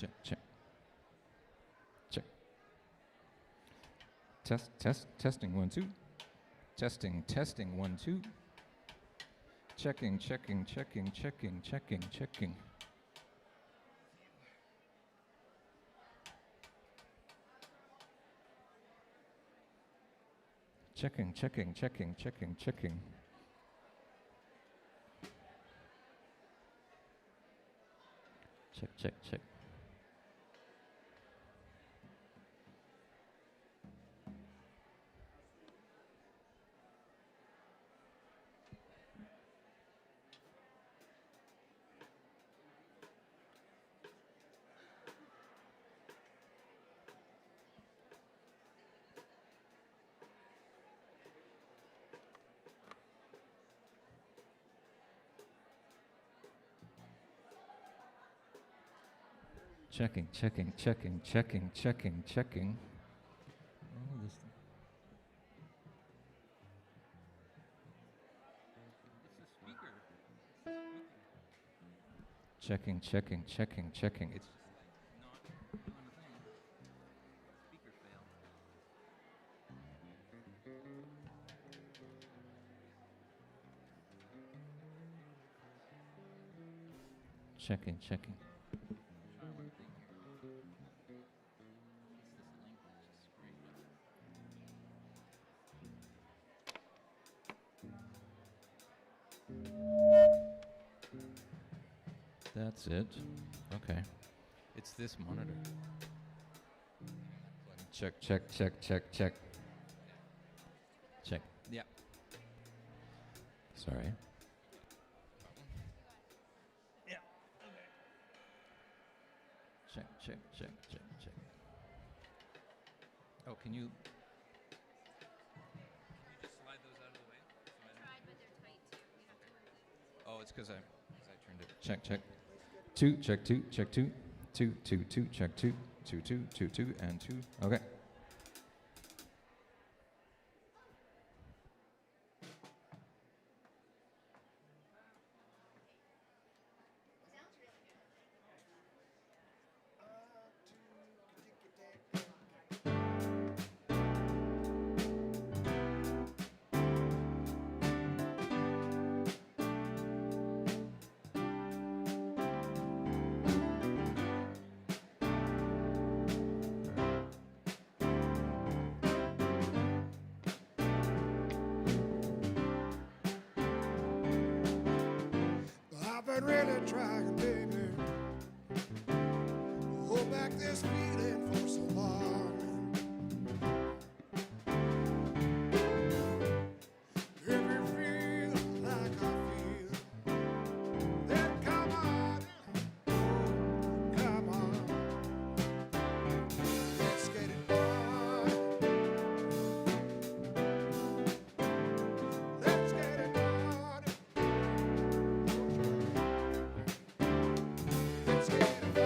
check, check. Check. Testing 1 2. Testing 1 2. Checking. Checking. Checking. Checking. Checking. Checking. Checking. Check. Checking. Oh, this checking. It's not on the thing. Speaker fail. checking. Try one thing here. It's this link just screwed up. That's it. Okay. It's this monitor. Check. Check. Yeah. Sorry. Yeah. Okay. Check. Oh, can you just slide those out of the way? Tried, but they're tight too. You have to remove. Oh, it's because I turned it. Check. 2, check 2, check 2. 2, check 2. 2, and 2. Okay. I've been really trying, baby, to hold back this feeling for so long. If you feel like I feel, then come on, let's get it on. Let's get it on. Let's get it on.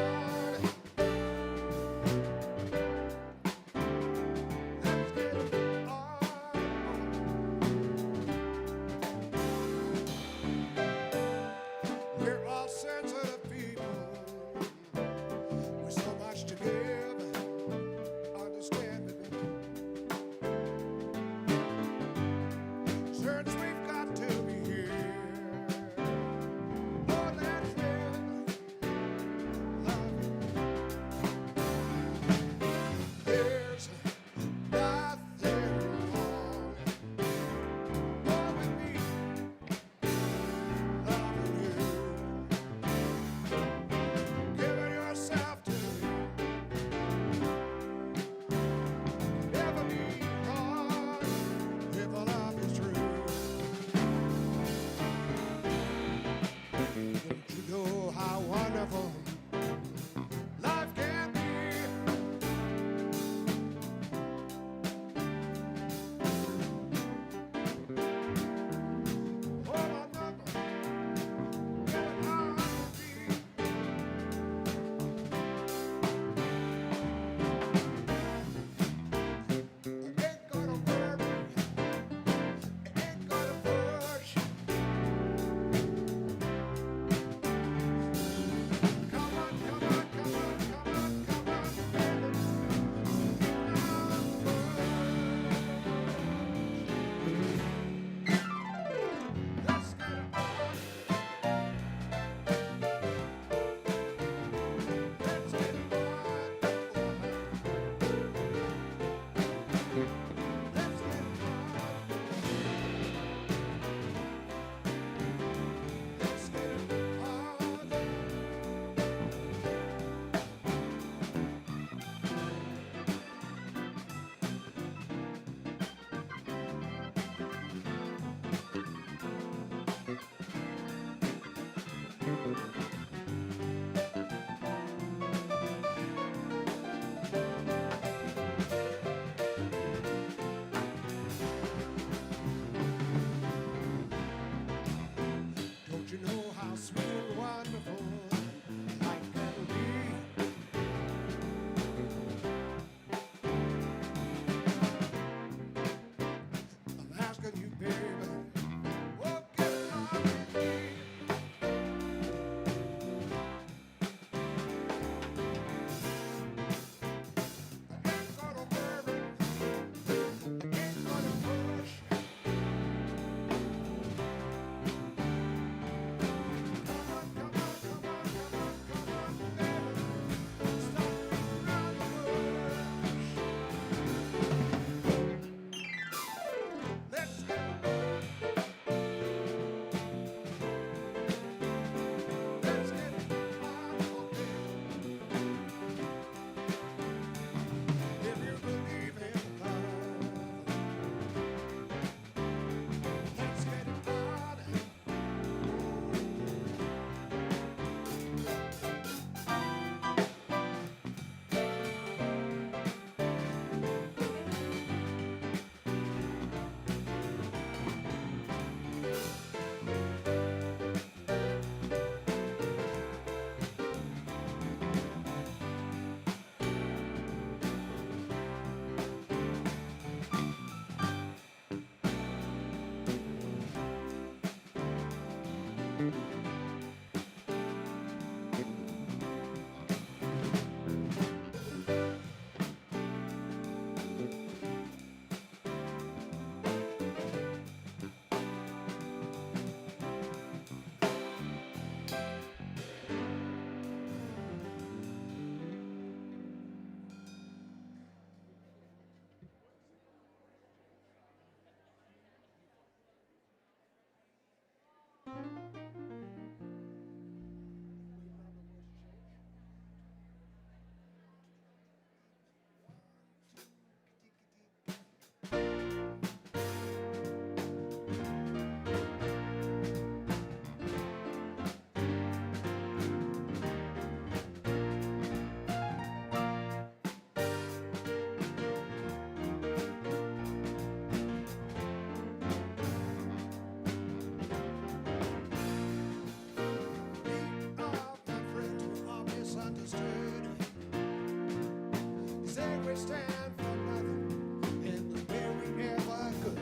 always stand for nothing and the very ever good.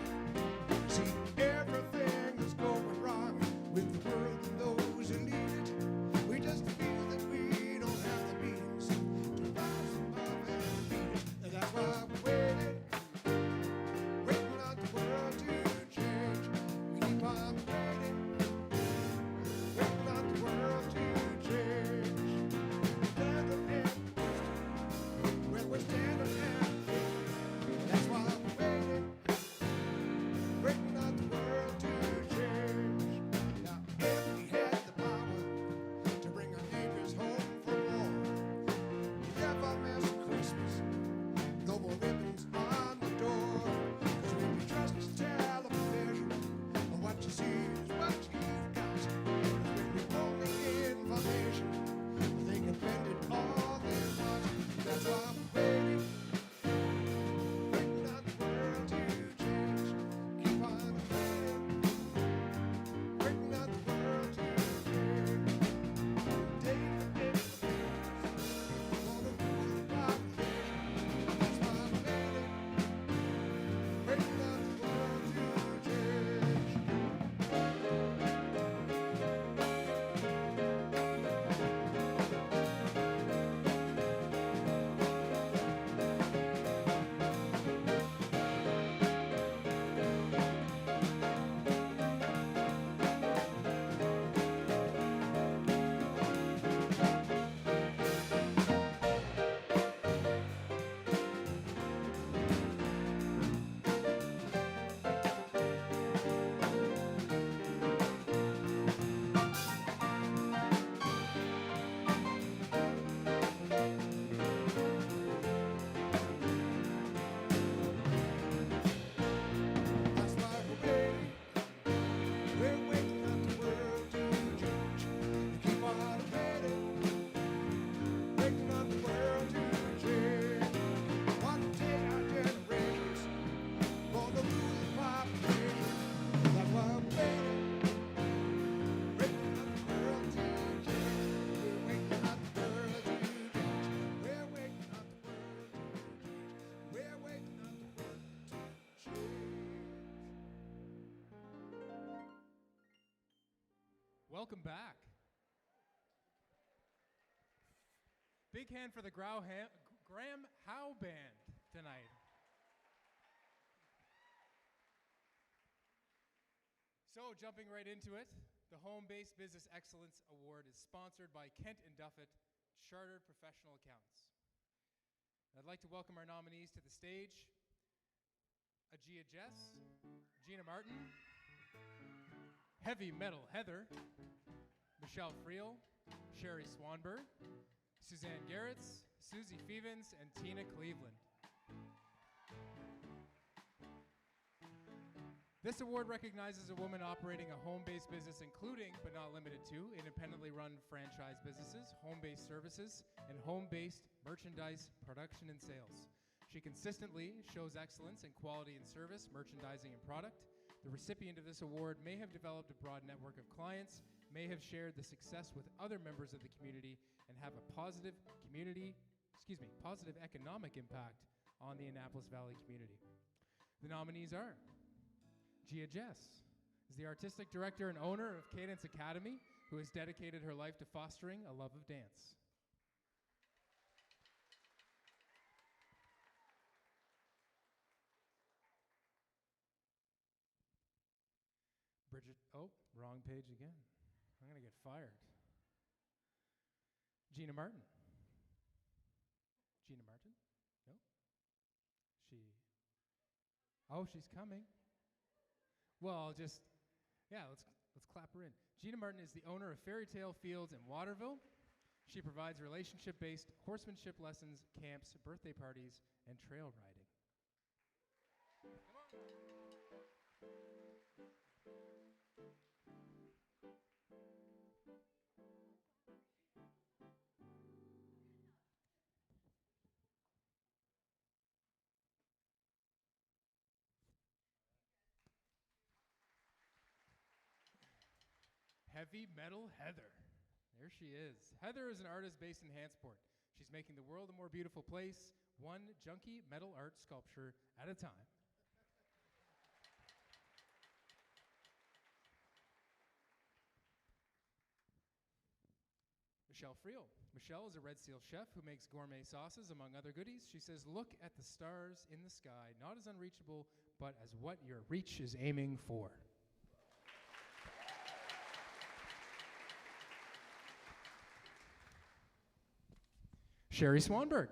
See, everything is going wrong with the world and those who lead it. We just feel that we don't have the means to rise above and beat it. And that's why we're waiting, waiting on the world to change. We keep on waiting, waiting on the world to change. Standing and when we're standing and that's why we're waiting, waiting on the world to change. Now, if we had the power to bring our neighbors home from war, we'd never miss Christmas. No more ribbons on the door. 'Cause when you trust to tell a vision, what you see is what you've got. 'Cause when you're only information, they can bend it all they want. That's why I'm waiting, waiting on the world to change. Keep on waiting, waiting on the world to change. Day for day, wanna rule the population. That's why I'm waiting, waiting on the world to change. That's why we're waiting. We're waiting on the world to change. Keep on waiting, waiting on the world to change. One day our generations gonna rule the population. That's why we're waiting, waiting on the world to change. We're waiting on the world to change. We're waiting on the world to change. We're waiting on the world to change. Welcome back. Big hand for the Graham Howe Band tonight. So, jumping right into it, the Home-Based Business Excellence Award is sponsored by Kent and Duffett Chartered Professional Accountants. I'd like to welcome our nominees to the stage. Ajia Jess, Gina Martin, Heavy Metal Heather, Michelle Friel, Sherry Swanberg, Suzanne Garretts, Susie Fevens, and Tina Cleveland. This award recognizes a woman operating a home-based business, including, but not limited to, independently run franchise businesses, home-based services, and home-based merchandise production and sales. She consistently shows excellence in quality and service, merchandising, and product. The recipient of this award may have developed a broad network of clients, may have shared the success with other members of the community, and have a positive economic impact on the Annapolis Valley community. The nominees are Gia Jess is the artistic director and owner of Cadence Academy, who has dedicated her life to fostering a love of dance. Bridget, oh, wrong page again. I'm going to get fired. Gina Martin. Gina Martin? No? She's coming. Well, let's clap her in. Gina Martin is the owner of Fairy Tale Fields in Waterville. She provides relationship-based horsemanship lessons, camps, birthday parties, and trail riding. Come on. Heavy Metal Heather. There she is. Heather is an artist based in Hantsport. She's making the world a more beautiful place one junky metal art sculpture at a time. Michelle Friel. Michelle is a Red Seal chef who makes gourmet sauces, among other goodies. She says, look at the stars in the sky, not as unreachable, but as what your reach is aiming for. Sherry Swanberg.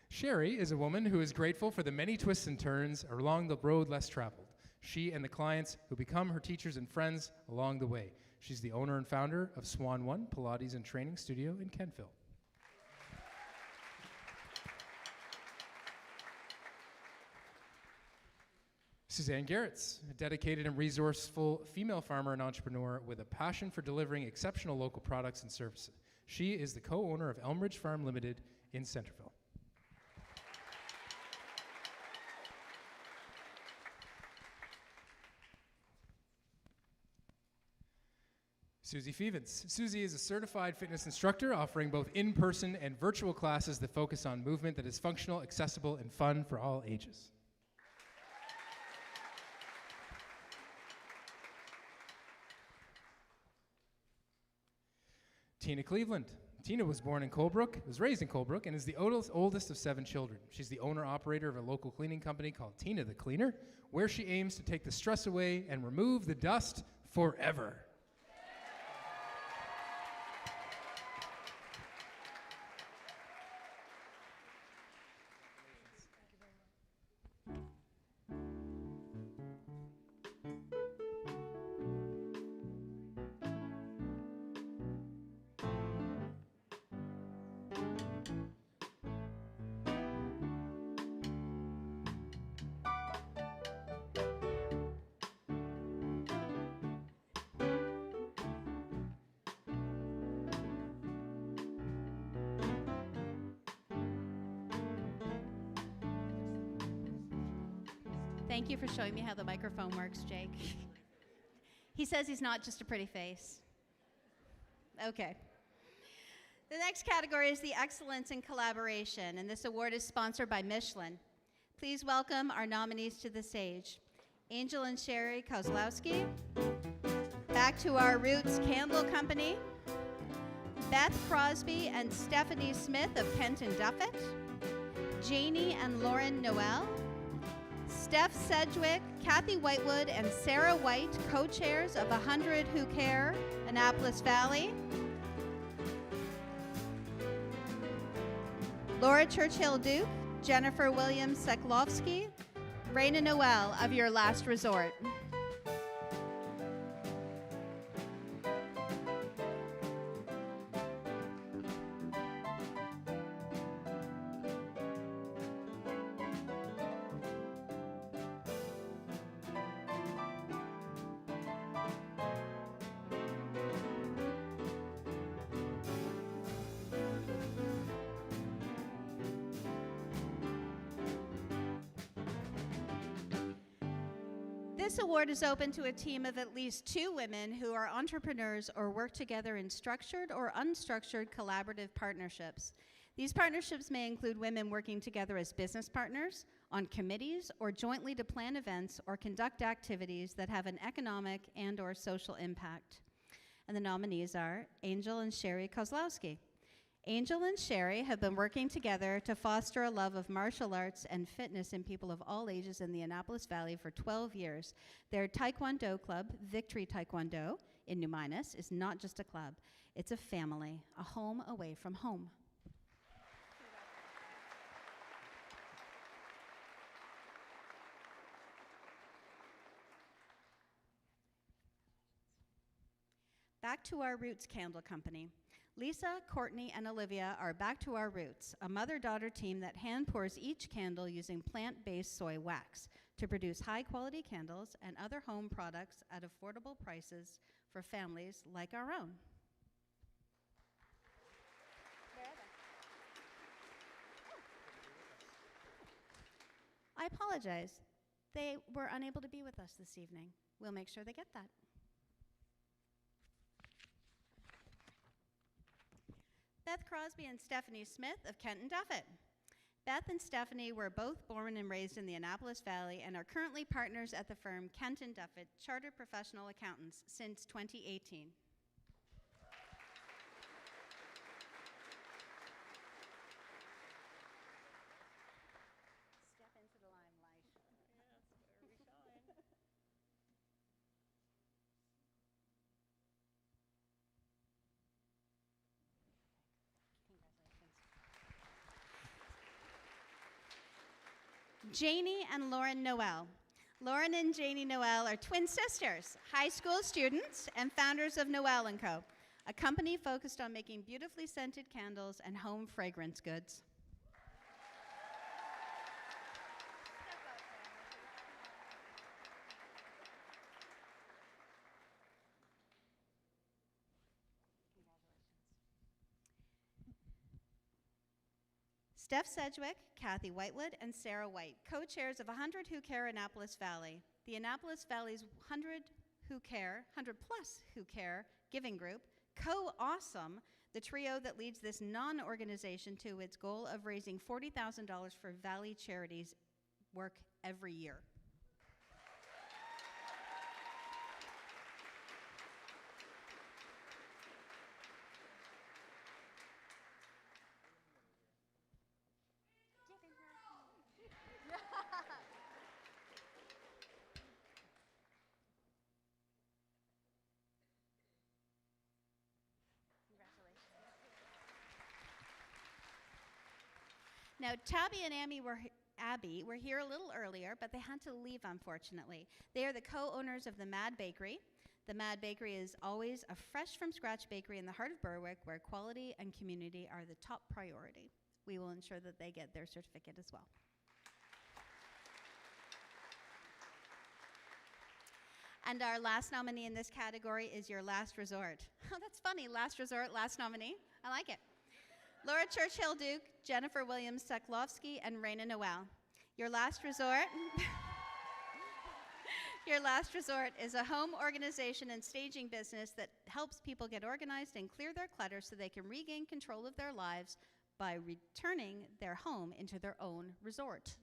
Sherry is a woman who is grateful for the many twists and turns along the road less traveled. She and the clients who become her teachers and friends along the way. She's the owner and founder of Swan One Pilates and Training Studio in Kentville. Suzanne Garretts, a dedicated and resourceful female farmer and entrepreneur with a passion for delivering exceptional local products and services. She is the co-owner of Elmridge Farm Limited in Centerville. Susie Fevens. Susie is a certified fitness instructor offering both in-person and virtual classes that focus on movement that is functional, accessible, and fun for all ages. Tina Cleveland. Tina was born in Colebrook, was raised in Colebrook, and is the oldest of 7 children. She's the owner-operator of a local cleaning company called Tina the Cleaner, where she aims to take the stress away and remove the dust forever. Thank you for showing me how the microphone works, Jake. He says he's not just a pretty face. Okay. The next category is the Excellence in Collaboration, and this award is sponsored by Michelin. Please welcome our nominees to the stage. Angel and Sherry Kozlowski, Back to Our Roots Candle Company, Beth Crosby and Stephanie Smith of Kenton Duffet, Janie and Lauren Noel, Steph Sedgwick, Kathy Whitewood, and Sarah White, co-chairs of 100 Who Care, Annapolis Valley, Laura Churchill Duke, Jennifer Williams Seklovsky, Raina Noel of Your Last Resort. This award is open to a team of at least 2 women who are entrepreneurs or work together in structured or unstructured collaborative partnerships. These partnerships may include women working together as business partners, on committees, or jointly to plan events or conduct activities that have an economic and/or social impact. And the nominees are Angel and Sherry Kozlowski. Angel and Sherry have been working together to foster a love of martial arts and fitness in people of all ages in the Annapolis Valley for 12 years. Their Taekwondo club, Victory Taekwondo, in New Minas, is not just a club. It's a family, a home away from home. Back to Our Roots Candle Company. Lisa, Courtney, and Olivia are Back to Our Roots, a mother-daughter team that hand pours each candle using plant-based soy wax to produce high-quality candles and other home products at affordable prices for families like our own. I apologize. They were unable to be with us this evening. We'll make sure they get that. Beth Crosby and Stephanie Smith of Kenton Duffet. Beth and Stephanie were both born and raised in the Annapolis Valley and are currently partners at the firm Kenton Duffett, Chartered Professional Accountants, since 2018. Step into the limelight. Yes, there we shine. Janie and Lauren Noel. Lauren and Janie Noel are twin sisters, high school students, and founders of Noel & Co., a company focused on making beautifully scented candles and home fragrance goods. Steph Sedgwick, Kathy Whitewood, and Sarah White, co-chairs of 100 Who Care Annapolis Valley, the Annapolis Valley's 100 Who Care, 100 plus Who Care giving group, co-awesome, the trio that leads this non-organization to its goal of raising $40,000 for Valley charities work every year. Now, Tabby and Abby were here a little earlier, but they had to leave, unfortunately. They are the co-owners of the Mad Bakery. The Mad Bakery is always a fresh-from-scratch bakery in the heart of Berwick, where quality and community are the top priority. We will ensure that they get their certificate as well. And our last nominee in this category is your last resort. Oh, that's funny. Last resort, last nominee. I like it. Laura Churchill Duke, Jennifer Williams Seklovsky, and Raina Noel. Your last resort. Your Last Resort is a home organization and staging business that helps people get organized and clear their clutter so they can regain control of their lives by returning their home into their own resort.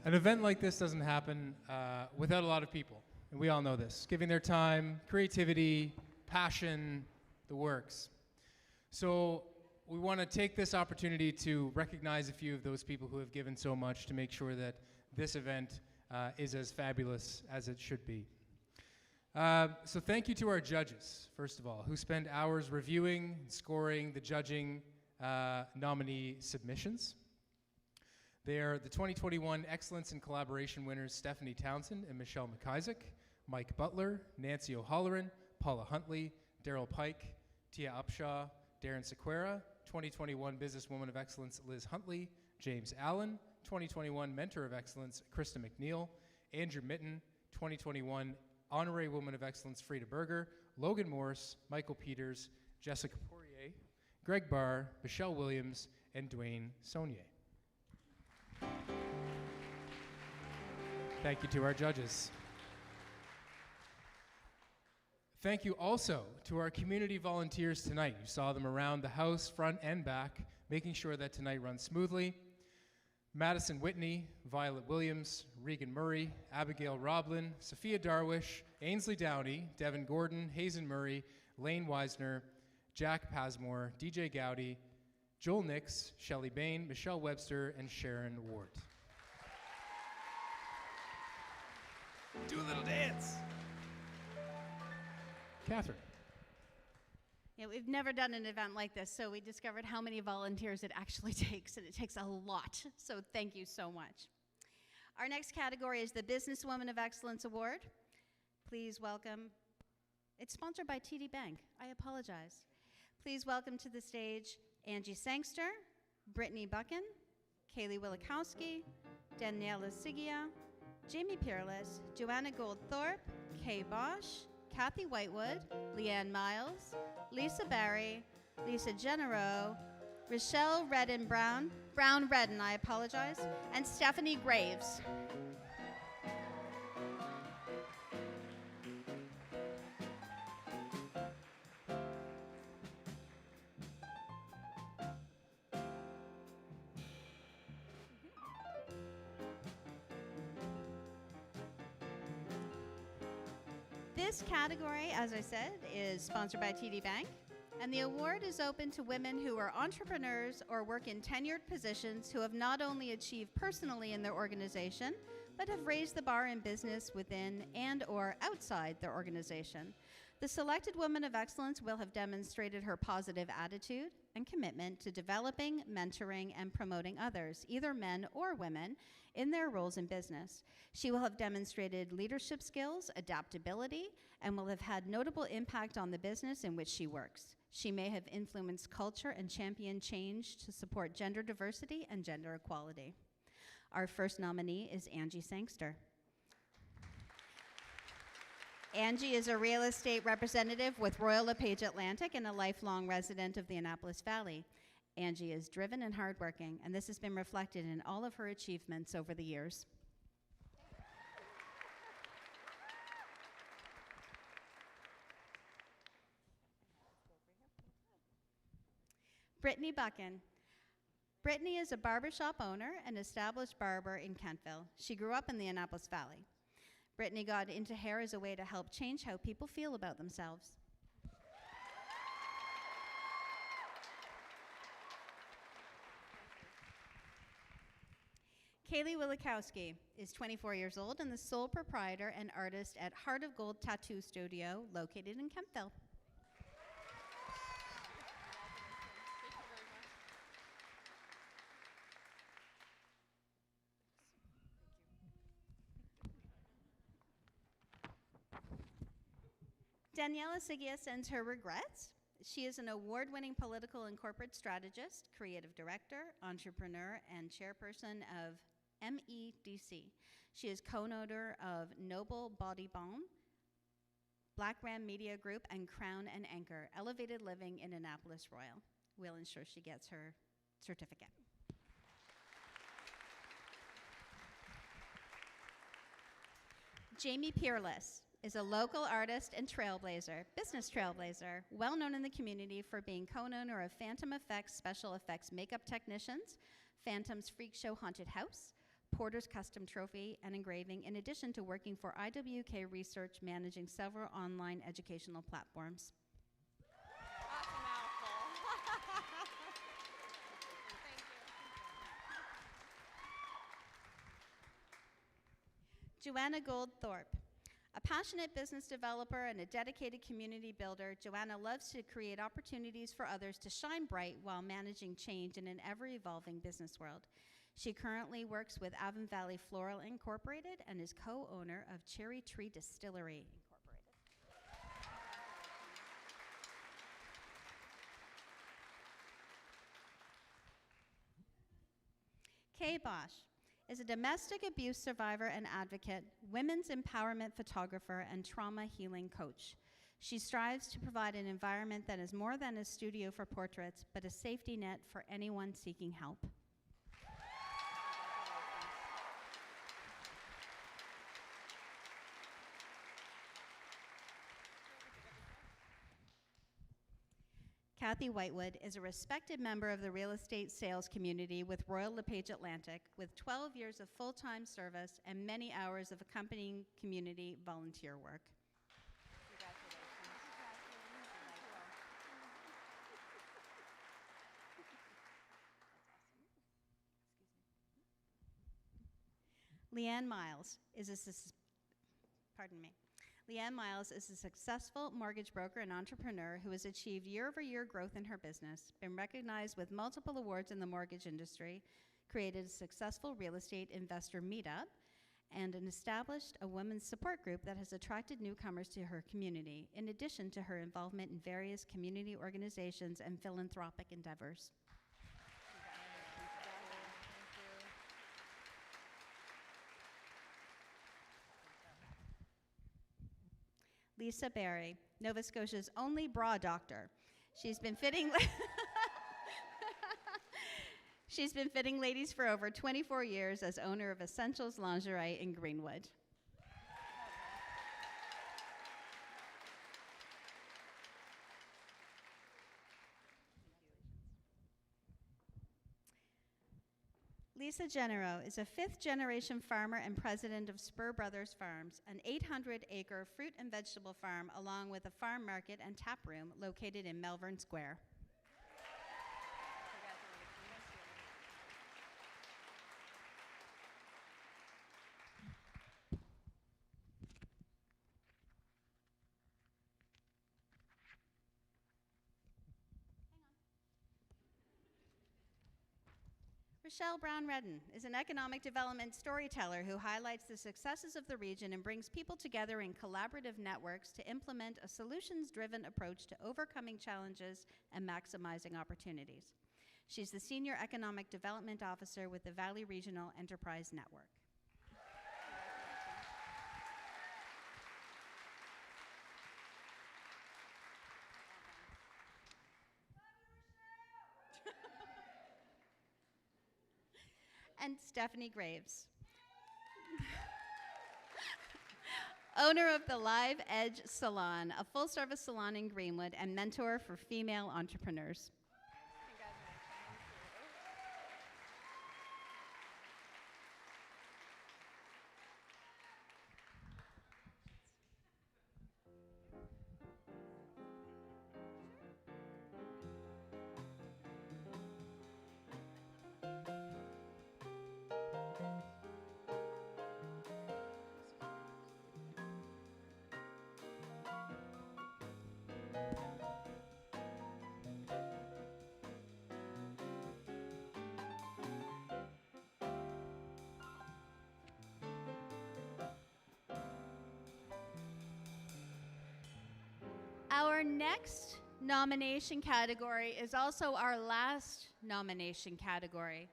An event like this doesn't happen without a lot of people, and we all know this. Giving their time, creativity, passion, the works. So we want to take this opportunity to recognize a few of those people who have given so much to make sure that this event is as fabulous as it should be. So thank you to our judges, first of all, who spend hours reviewing and scoring the judging nominee submissions. They are the 2021 Excellence in Collaboration winners Stephanie Townsend and Michelle McIsaac, Mike Butler, Nancy O'Halloran, Paula Huntley, Daryl Pike, Tia Upshaw, Darren Sequeira, 2021 Businesswoman of Excellence Liz Huntley, James Allen, 2021 Mentor of Excellence Krista McNeil, Andrew Mitten, 2021 Honorary Woman of Excellence Frida Berger, Logan Morse, Michael Peters, Jessica Poirier, Greg Barr, Michelle Williams, and Dwayne Saunier. Thank you to our judges. Thank you also to our community volunteers tonight. You saw them around the house, front and back, making sure that tonight runs smoothly. Madison Whitney, Violet Williams, Regan Murray, Abigail Roblin, Sophia Darwish, Ainsley Downey, Devin Gordon, Hazen Murray, Lane Weisner, Jack Pasmore, DJ Gowdy, Joel Nix, Shelley Bain, Michelle Webster, and Sharon Ward. Do a little dance. Catherine. Yeah, we've never done an event like this, so we discovered how many volunteers it actually takes, and it takes a lot. So thank you so much. Our next category is the Businesswoman of Excellence Award. Please welcome It's sponsored by TD Bank. I apologize. Please welcome to the stage Angie Sangster, Brittany Buchan, Kaylee Willikowski, Daniela Sigia, Jamie Peerless, Joanna Goldthorpe, Kay Bosch, Kathy Whitewood, Leanne Miles, Lisa Barry, Lisa Genero, Rochelle Brown Redden, I apologize, and Stephanie Graves. This category, as I said, is sponsored by TD Bank, and the award is open to women who are entrepreneurs or work in tenured positions who have not only achieved personally in their organization, but have raised the bar in business within and or outside their organization. The selected Woman of Excellence will have demonstrated her positive attitude and commitment to developing, mentoring, and promoting others, either men or women, in their roles in business. She will have demonstrated leadership skills, adaptability, and will have had notable impact on the business in which she works. She may have influenced culture and championed change to support gender diversity and gender equality. Our first nominee is Angie Sangster. Angie is a real estate representative with Royal LePage Atlantic and a lifelong resident of the Annapolis Valley. Angie is driven and hardworking, and this has been reflected in all of her achievements over the years. Brittany Buchan. Brittany is a barbershop owner and established barber in Kentville. She grew up in the Annapolis Valley. Brittany got into hair as a way to help change how people feel about themselves. Kaylee Willikowski is 24 years old and the sole proprietor and artist at Heart of Gold Tattoo Studio located in Kentville. Daniela Sigia sends her regrets. She is an award-winning political and corporate strategist, creative director, entrepreneur, and chairperson of MEDC. She is co-owner of Noble Body Balm, Black Ram Media Group, and Crown and Anchor, Elevated Living in Annapolis Royal. We'll ensure she gets her certificate. Jamie Peerless is a local artist and business trailblazer, well known in the community for being co-owner of Phantom Effects Special Effects Makeup Technicians, Phantom's Freak Show Haunted House, Porter's Custom Trophy and Engraving, in addition to working for IWK Research, managing several online educational platforms. That's a mouthful. Thank you. Joanna Goldthorpe. A passionate business developer and a dedicated community builder, Joanna loves to create opportunities for others to shine bright while managing change in an ever-evolving business world. She currently works with Avon Valley Floral Incorporated and is co-owner of Cherry Tree Distillery Incorporated. Kay Bosch is a domestic abuse survivor and advocate, women's empowerment photographer, and trauma healing coach. She strives to provide an environment that is more than a studio for portraits, but a safety net for anyone seeking help. Kathy Whitewood is a respected member of the real estate sales community with Royal LePage Atlantic, with 12 years of full-time service and many hours of accompanying community volunteer work. Leanne Miles is Leanne Miles is a successful mortgage broker and entrepreneur who has achieved year-over-year growth in her business, been recognized with multiple awards in the mortgage industry, created a successful real estate investor meetup, and established a women's support group that has attracted newcomers to her community, in addition to her involvement in various community organizations and philanthropic endeavors. Lisa Barry, Nova Scotia's only bra doctor. She's been fitting She's been fitting ladies for over 24 years as owner of Essentials Lingerie in Greenwood. Lisa Genero is a fifth-generation farmer and president of Spur Brothers Farms, an 800-acre fruit and vegetable farm, along with a farm market and tap room located in Melbourne Square. Rochelle Brown-Redden is an economic development storyteller who highlights the successes of the region and brings people together in collaborative networks to implement a solutions-driven approach to overcoming challenges and maximizing opportunities. She's the Senior Economic Development Officer with the Valley Regional Enterprise Network. And Stephanie Graves, owner of the Live Edge Salon, a full-service salon in Greenwood and mentor for female entrepreneurs. Our next nomination category is also our last nomination category.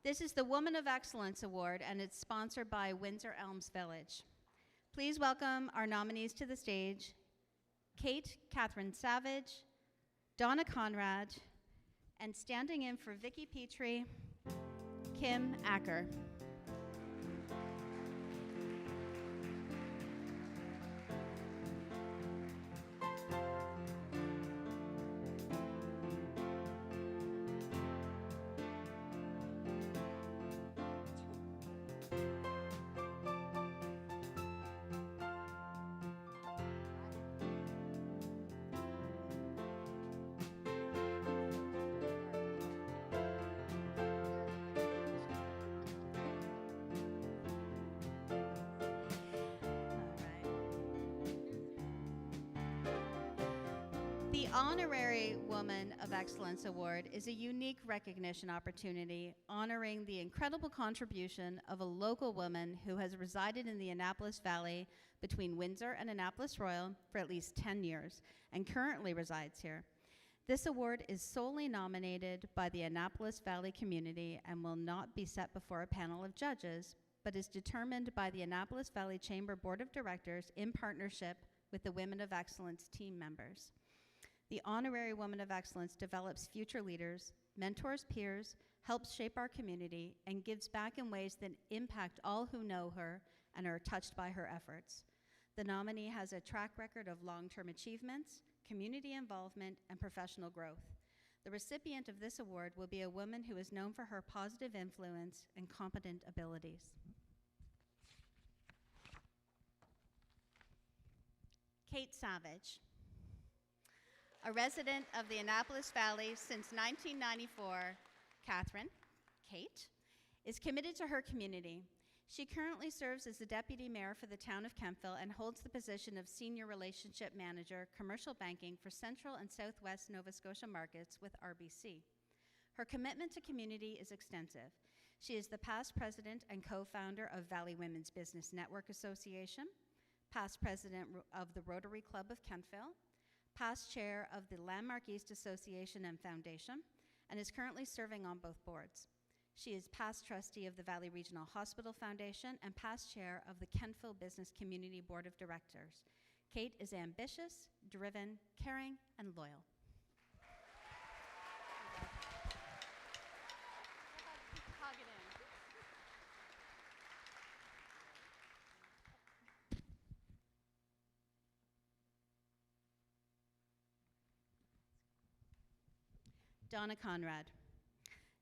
This is the Woman of Excellence Award, and it's sponsored by Windsor Elms Village. Please welcome our nominees to the stage: Kate Catherine Savage, Donna Conrad, and standing in for Vicki Petrie, Kim Acker. The Honorary Woman of Excellence Award is a unique recognition opportunity honoring the incredible contribution of a local woman who has resided in the Annapolis Valley between Windsor and Annapolis Royal for at least 10 years and currently resides here. This award is solely nominated by the Annapolis Valley community and will not be set before a panel of judges, but is determined by the Annapolis Valley Chamber Board of Directors in partnership with the Women of Excellence team members. The Honorary Woman of Excellence develops future leaders, mentors peers, helps shape our community, and gives back in ways that impact all who know her and are touched by her efforts. The nominee has a track record of long-term achievements, community involvement, and professional growth. The recipient of this award will be a woman who is known for her positive influence and competent abilities. Kate Savage. A resident of the Annapolis Valley since 1994, Kate, is committed to her community. She currently serves as the Deputy Mayor for the town of Kemptville and holds the position of Senior Relationship Manager, Commercial Banking for Central and Southwest Nova Scotia markets with RBC. Her commitment to community is extensive. She is the past president and co-founder of Valley Women's Business Network Association, past president of the Rotary Club of Kentville, past chair of the Landmark East Association and Foundation, and is currently serving on both boards. She is past trustee of the Valley Regional Hospital Foundation and past chair of the Kentville Business Community Board of Directors. Kate is ambitious, driven, caring, and loyal. Hug it in. Donna Conrad.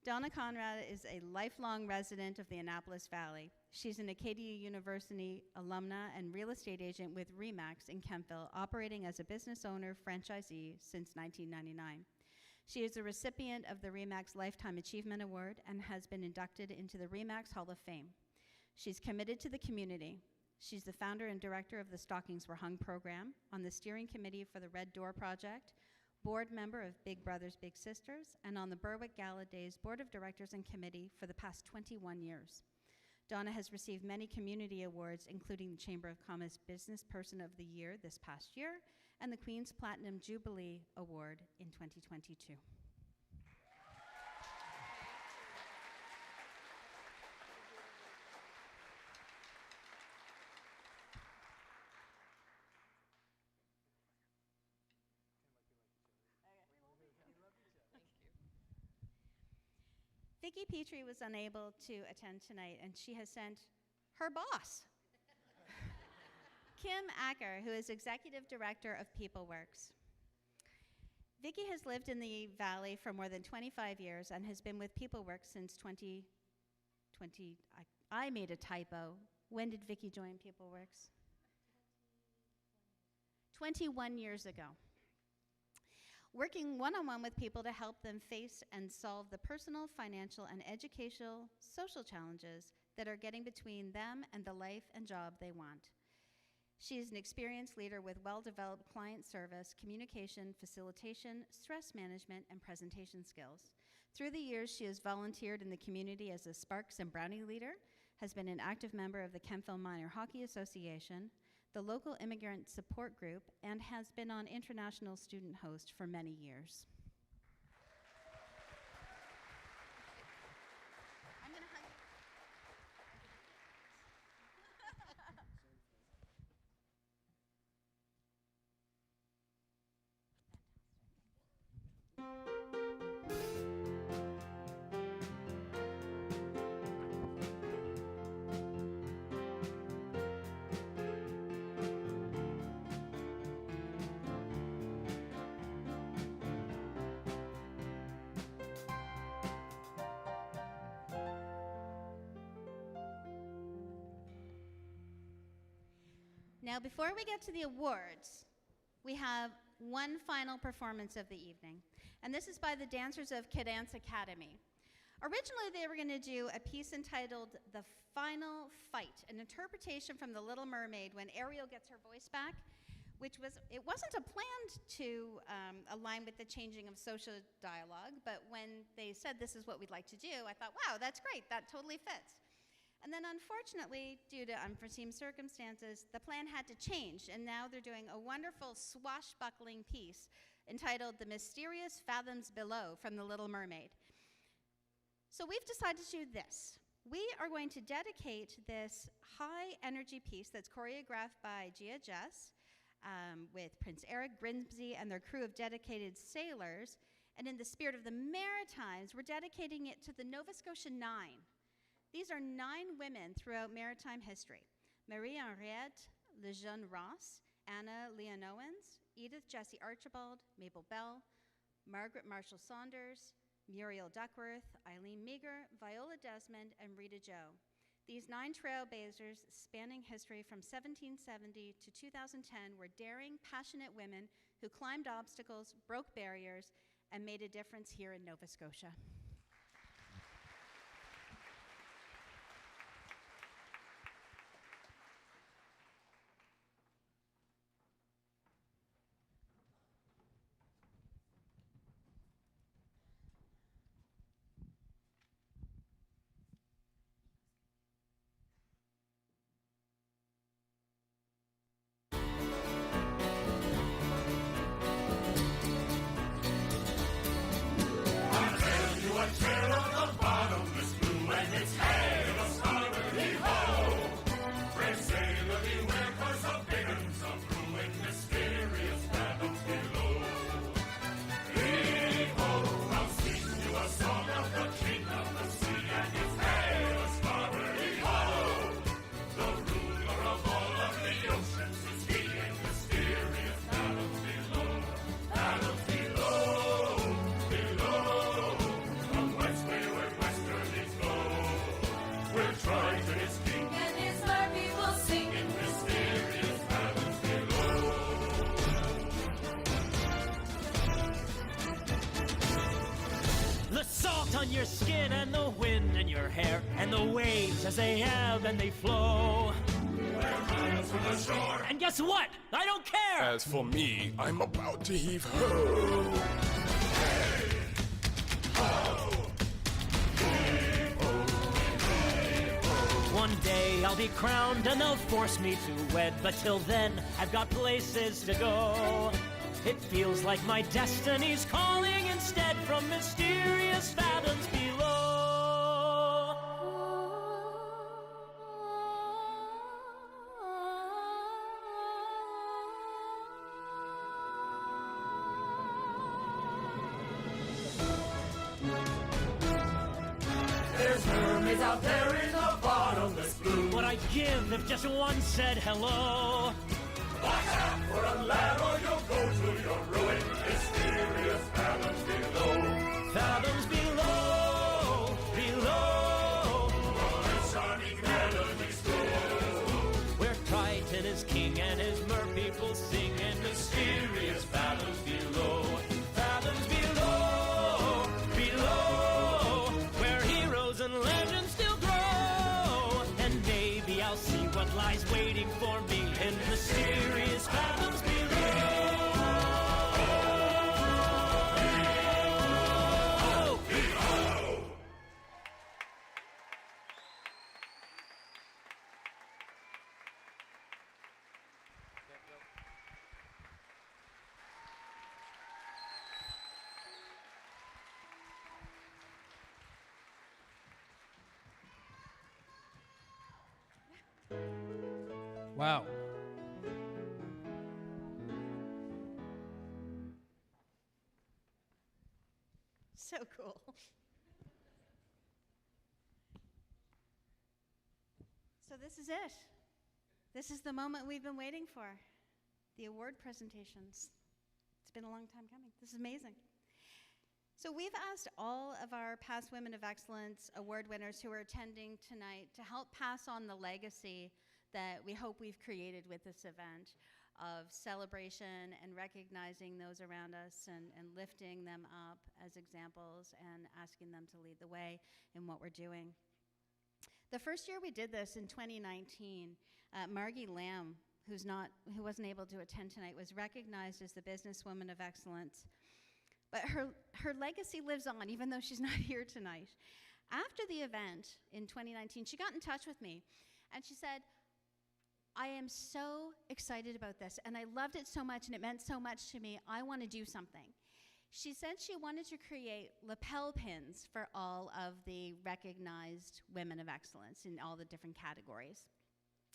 Donna Conrad is a lifelong resident of the Annapolis Valley. She's an Acadia University alumna and real estate agent with RE/MAX in Kentville, operating as a business owner franchisee since 1999. She is a recipient of the RE/MAX Lifetime Achievement Award and has been inducted into the RE/MAX Hall of Fame. She's committed to the community. She's the founder and director of the Stockings Were Hung program, on the steering committee for the Red Door Project, board member of Big Brothers Big Sisters, and on the Berwick Gala Days board of directors and committee for the past 21 years. Donna has received many community awards, including the Chamber of Commerce Business Person of the Year this past year and the Queen's Platinum Jubilee Award in 2022. Vicki Petrie was unable to attend tonight, and she has sent her boss, Kim Acker, who is Executive Director of PeopleWorks. Vicki has lived in the Valley for more than 25 years and has been with PeopleWorks since 2020. I made a typo. When did Vicki join PeopleWorks? 21 years ago. Working one-on-one with people to help them face and solve the personal, financial, and educational, social challenges that are getting between them and the life and job they want. She is an experienced leader with well-developed client service, communication, facilitation, stress management, and presentation skills. Through the years, she has volunteered in the community as a Sparks and Brownie leader, has been an active member of the Kentville Minor Hockey Association, the local immigrant support group, and has been on international student host for many years. I'm gonna hug Now, before we get to the awards, we have one final performance of the evening, and this is by the dancers of Cadence Academy. Originally, they were going to do a piece entitled The Final Fight, an interpretation from The Little Mermaid when Ariel gets her voice back, it wasn't a planned to align with the changing of social dialogue, but when they said this is what we'd like to do, I thought, wow, that's great, that totally fits. And then unfortunately, due to unforeseen circumstances, the plan had to change, and now they're doing a wonderful swashbuckling piece entitled The Mysterious Fathoms Below from The Little Mermaid. So we've decided to do this. We are going to dedicate this high energy piece that's choreographed by Gia Jess with Prince Eric Grimsby and their crew of dedicated sailors. And in the spirit of the Maritimes, we're dedicating it to the Nova Scotia Nine. These are 9 women throughout maritime history: Marie-Henriette Lejeune Ross, Anna Leonowens, Edith Jessie Archibald, Mabel Bell, Margaret Marshall Saunders, Muriel Duckworth, Eileen Meager, Viola Desmond, and Rita Joe. These 9 trailblazers spanning history from 1770 to 2010 were daring, passionate women who climbed obstacles, broke barriers, and made a difference here in Nova Scotia. salt on your skin and the wind in your hair and the waves as they ebb and they flow. We're miles from the shore. And guess what? I don't care! As for me, I'm about to heave ho. Hey, ho. One day I'll be crowned and they'll force me to wed, but till then I've got places to go. It feels like my destiny's calling instead from mysterious fathoms below. There's mermaids out there in the bottomless blue. What I'd give if just one said hello. Watch out for a lad or you'll go to your ruin. Mysterious fathoms below. Fathoms below, below. Where shining melodies go. Where Triton is king and his mer people sing in mysterious fathoms below. Fathoms below, below. Where heroes and legends still grow. And maybe I'll see what lies waiting for me in mysterious fathoms below. Wow. So cool. So this is it. This is the moment we've been waiting for. The award presentations. It's been a long time coming. This is amazing. So we've asked all of our past Women of Excellence award winners who are attending tonight to help pass on the legacy that we hope we've created with this event of celebration and recognizing those around us and lifting them up as examples and asking them to lead the way in what we're doing. The first year we did this in 2019, Margie Lamb, who wasn't able to attend tonight, was recognized as the Businesswoman of Excellence. But her legacy lives on, even though she's not here tonight. After the event in 2019, she got in touch with me, and she said, I am so excited about this, and I loved it so much, and it meant so much to me. I want to do something. She said she wanted to create lapel pins for all of the recognized women of excellence in all the different categories.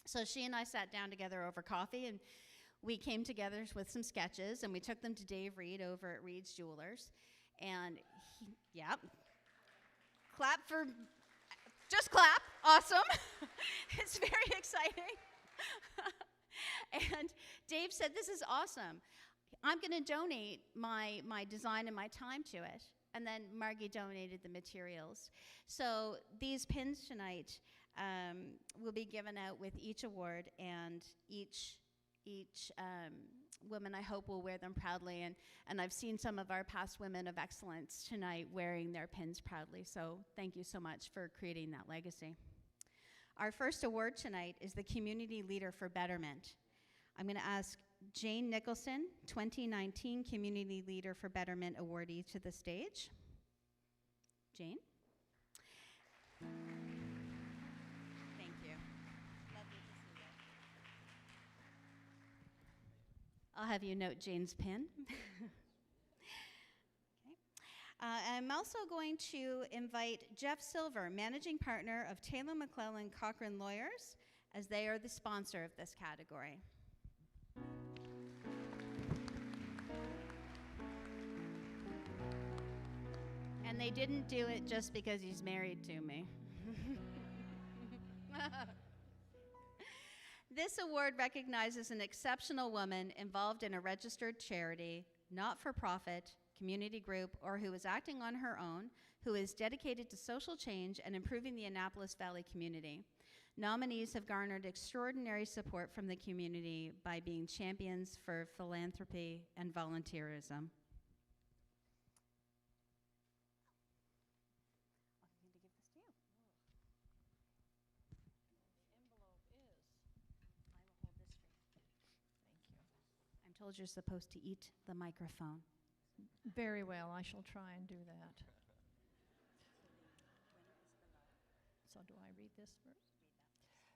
So she and I sat down together over coffee, and we came together with some sketches, and we took them to Dave Reed over at Reed's Jewelers. And just clap, awesome. It's very exciting. And Dave said, this is awesome. I'm going to donate my design and my time to it. And then Margie donated the materials. So these pins tonight will be given out with each award, and each woman, I hope, will wear them proudly. And I've seen some of our past Women of Excellence tonight wearing their pins proudly. So thank you so much for creating that legacy. Our first award tonight is the Community Leader for Betterment. I'm going to ask Jane Nicholson, 2019 Community Leader for Betterment awardee, to the stage. Jane? Thank you. Lovely to see you. I'll have you note Jane's pin. I'm also going to invite Jeff Silver, Managing Partner of Taylor McClellan Cochran Lawyers, as they are the sponsor of this category. And they didn't do it just because he's married to me. This award recognizes an exceptional woman involved in a registered charity, not-for-profit, community group, or who is acting on her own, who is dedicated to social change and improving the Annapolis Valley community. Nominees have garnered extraordinary support from the community by being champions for philanthropy and volunteerism. told you're supposed to eat the microphone. Very well, I shall try and do that. So do I read this first?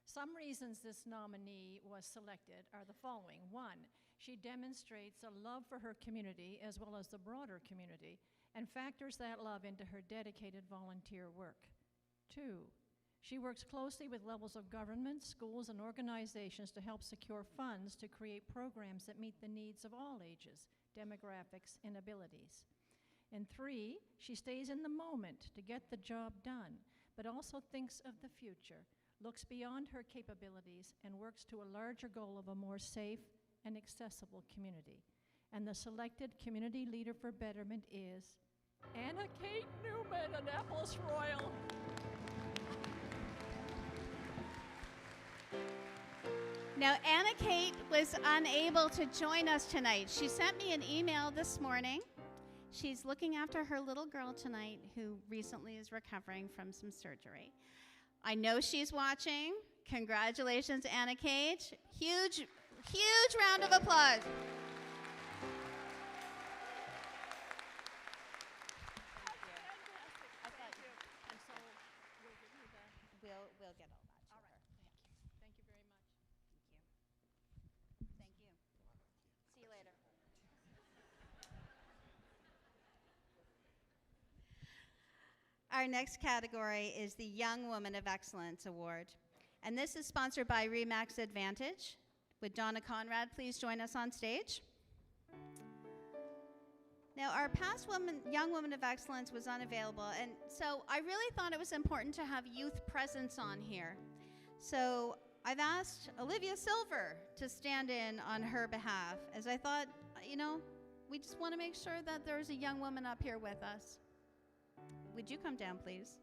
Some reasons this nominee was selected are the following. One, she demonstrates a love for her community as well as the broader community and factors that love into her dedicated volunteer work. Two, she works closely with levels of government, schools, and organizations to help secure funds to create programs that meet the needs of all ages, demographics, and abilities. And three, she stays in the moment to get the job done, but also thinks of the future, looks beyond her capabilities, and works to a larger goal of a more safe and accessible community. And the selected community leader for betterment is Anna Kate Newman, Annapolis Royal. Now, Anna Kate was unable to join us tonight. She sent me an email this morning. She's looking after her little girl tonight who recently is recovering from some surgery. I know she's watching. Congratulations, Anna Kate. Huge round of applause. We'll get all that to her. Thank you very much. Thank you. See you later. Our next category is the Young Woman of Excellence Award. And this is sponsored by Remax Advantage. Would Donna Conrad please join us on stage? Now, our past Young Woman of Excellence was unavailable, and so I really thought it was important to have youth presence on here. So I've asked Olivia Silver to stand in on her behalf, as I thought, we just want to make sure that there's a young woman up here with us. Would you come down, please?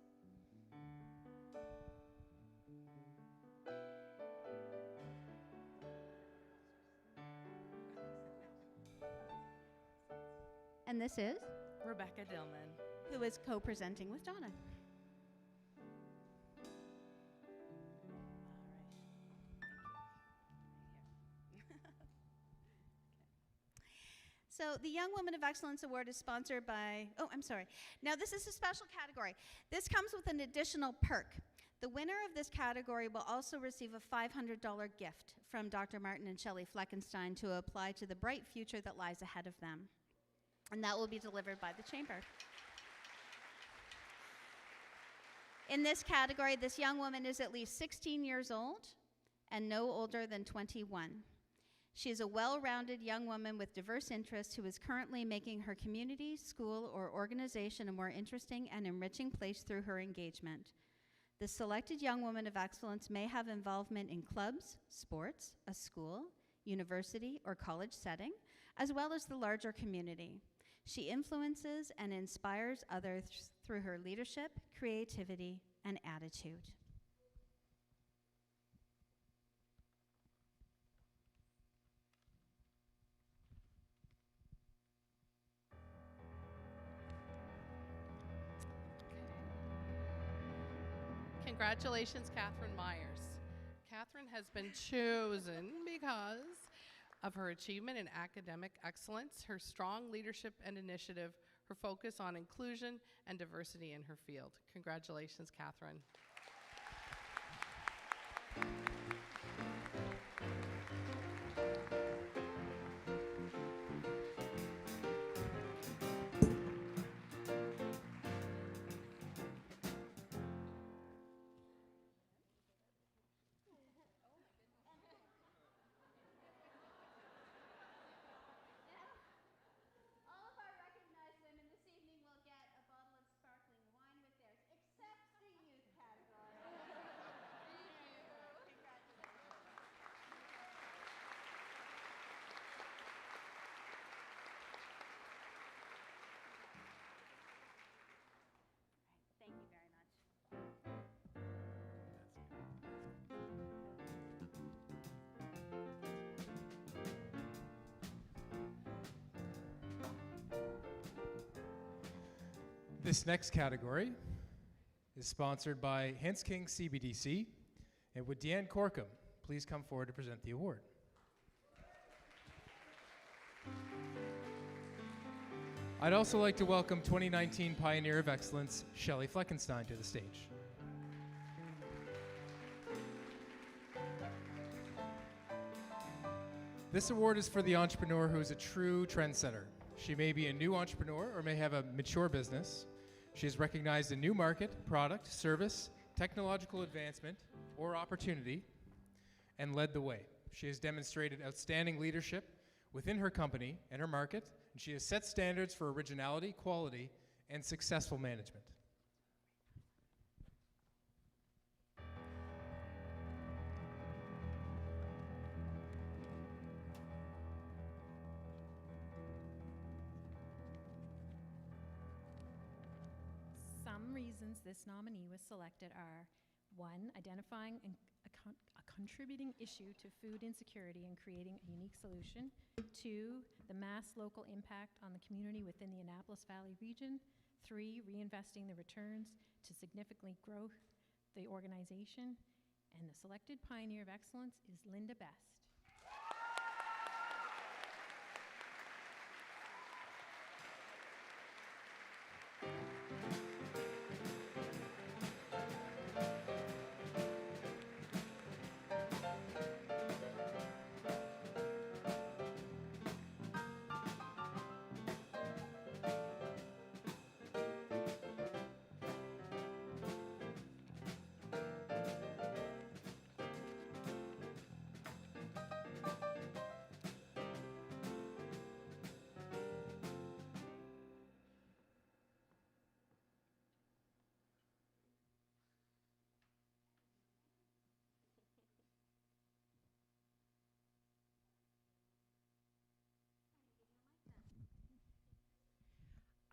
And this is? Rebecca Dillman. Who is co-presenting with Donna. So the Young Woman of Excellence Award is sponsored by, Now this is a special category. This comes with an additional perk. The winner of this category will also receive a $500 gift from Dr. Martin and Shelley Fleckenstein to apply to the bright future that lies ahead of them. And that will be delivered by the Chamber. In this category, this young woman is at least 16 years old and no older than 21. She is a well-rounded young woman with diverse interests who is currently making her community, school, or organization a more interesting and enriching place through her engagement. The selected young woman of excellence may have involvement in clubs, sports, a school, university, or college setting, as well as the larger community. She influences and inspires others through her leadership, creativity, and attitude. Congratulations, Catherine Myers. Catherine has been chosen because of her achievement in academic excellence, her strong leadership and initiative, her focus on inclusion and diversity in her field. Congratulations, Catherine. All of our recognized women this evening will get a bottle of sparkling wine with theirs, except the youth category. Thank you very much. This next category is sponsored by Hens King CBDC. And would Deanne Corkum please come forward to present the award? I'd also like to welcome 2019 Pioneer of Excellence, Shelley Fleckenstein, to the stage. This award is for the entrepreneur who is a true trendsetter. She may be a new entrepreneur or may have a mature business. She has recognized a new market, product, service, technological advancement, or opportunity, and led the way. She has demonstrated outstanding leadership within her company and her market, and she has set standards for originality, quality, and successful management. Some reasons this nominee was selected are: 1, identifying a contributing issue to food insecurity and creating a unique solution; 2, the mass local impact on the community within the Annapolis Valley region; 3, reinvesting the returns to significantly grow the organization. And the selected Pioneer of Excellence is Linda Best.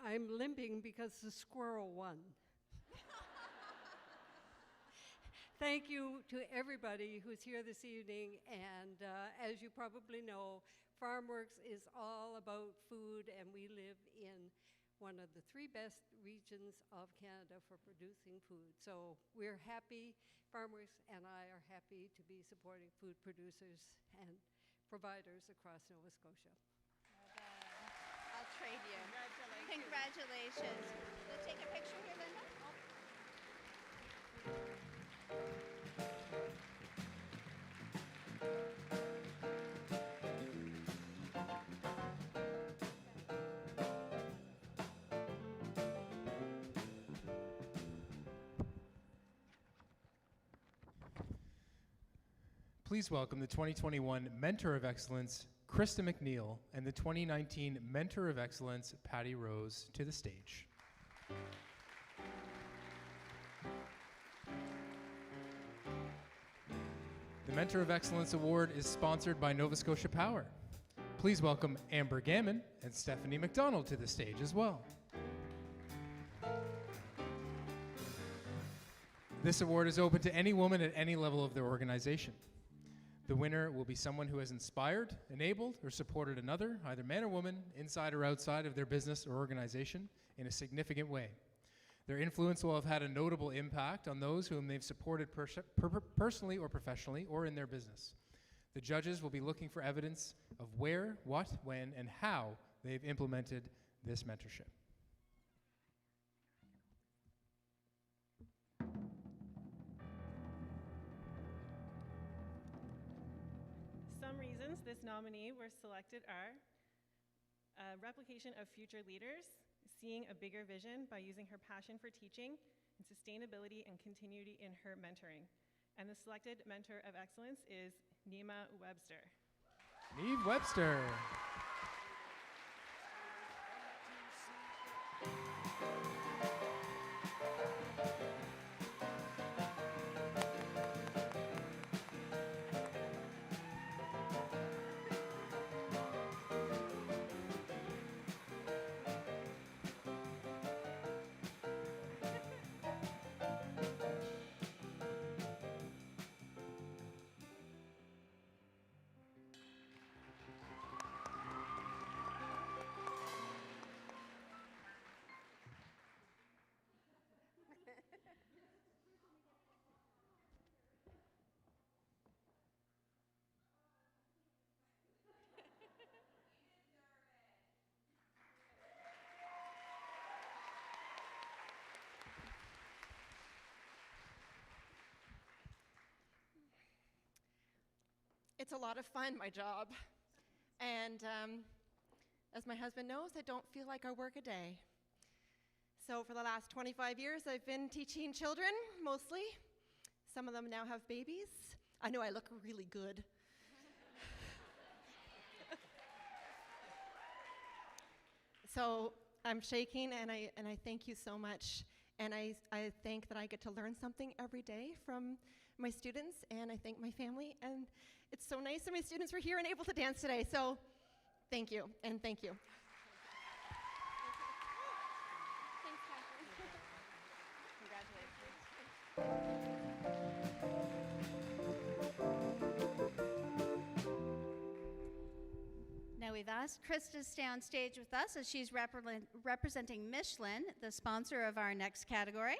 I'm limping because the squirrel won. Thank you to everybody who's here this evening. And as you probably know, FarmWorks is all about food, and we live in one of the 3 best regions of Canada for producing food. So we're happy, FarmWorks and I are happy to be supporting food producers and providers across Nova Scotia. I'll trade you. Congratulations. We'll take a picture here, Linda. Please welcome the 2021 Mentor of Excellence, Krista McNeil, and the 2019 Mentor of Excellence, Patty Rose, to the stage. The Mentor of Excellence Award is sponsored by Nova Scotia Power. Please welcome Amber Gammon and Stephanie McDonald to the stage as well. This award is open to any woman at any level of their organization. The winner will be someone who has inspired, enabled, or supported another, either man or woman, inside or outside of their business or organization, in a significant way. Their influence will have had a notable impact on those whom they've supported personally or professionally or in their business. The judges will be looking for evidence of where, what, when, and how they've implemented this mentorship. Some reasons this nominee were selected are: replication of future leaders, seeing a bigger vision by using her passion for teaching, and sustainability and continuity in her mentoring. And the selected Mentor of Excellence is Nima Webster. Neve Webster. It's a lot of fun, my job. And as my husband knows, I don't feel like I work a day. So for the last 25 years, I've been teaching children, mostly. Some of them now have babies. I know I look really good. So I'm shaking, and I thank you so much. And I think that I get to learn something every day from my students, and I thank my family. And it's so nice that my students were here and able to dance today. So thank you, and thank you. Thanks, Catherine. Congratulations. Now we've asked Chris to stay on stage with us as she's representing Michelin, the sponsor of our next category,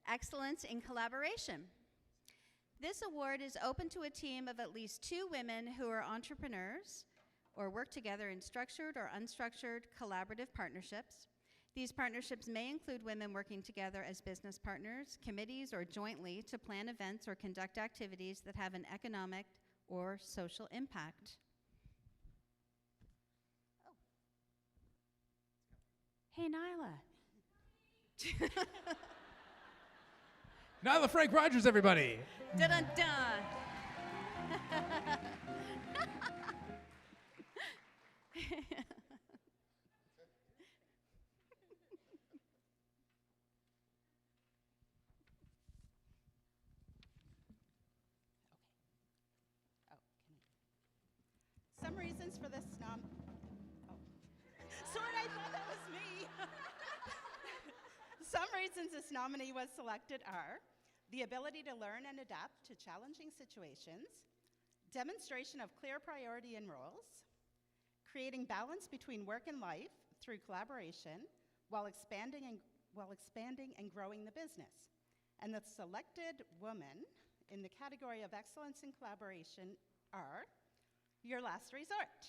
Excellence in Collaboration. This award is open to a team of at least 2 women who are entrepreneurs or work together in structured or unstructured collaborative partnerships. These partnerships may include women working together as business partners, committees, or jointly to plan events or conduct activities that have an economic or social impact. Oh. Hey, Nyla. Nyla Frank Rogers, everybody. Dun-dun-dun. Some reasons for this Sorry, I thought that was me. Some reasons this nominee was selected are the ability to learn and adapt to challenging situations, demonstration of clear priority and roles, creating balance between work and life through collaboration while expanding and growing the business. And the selected women in the category of excellence in collaboration are Your Last Resort.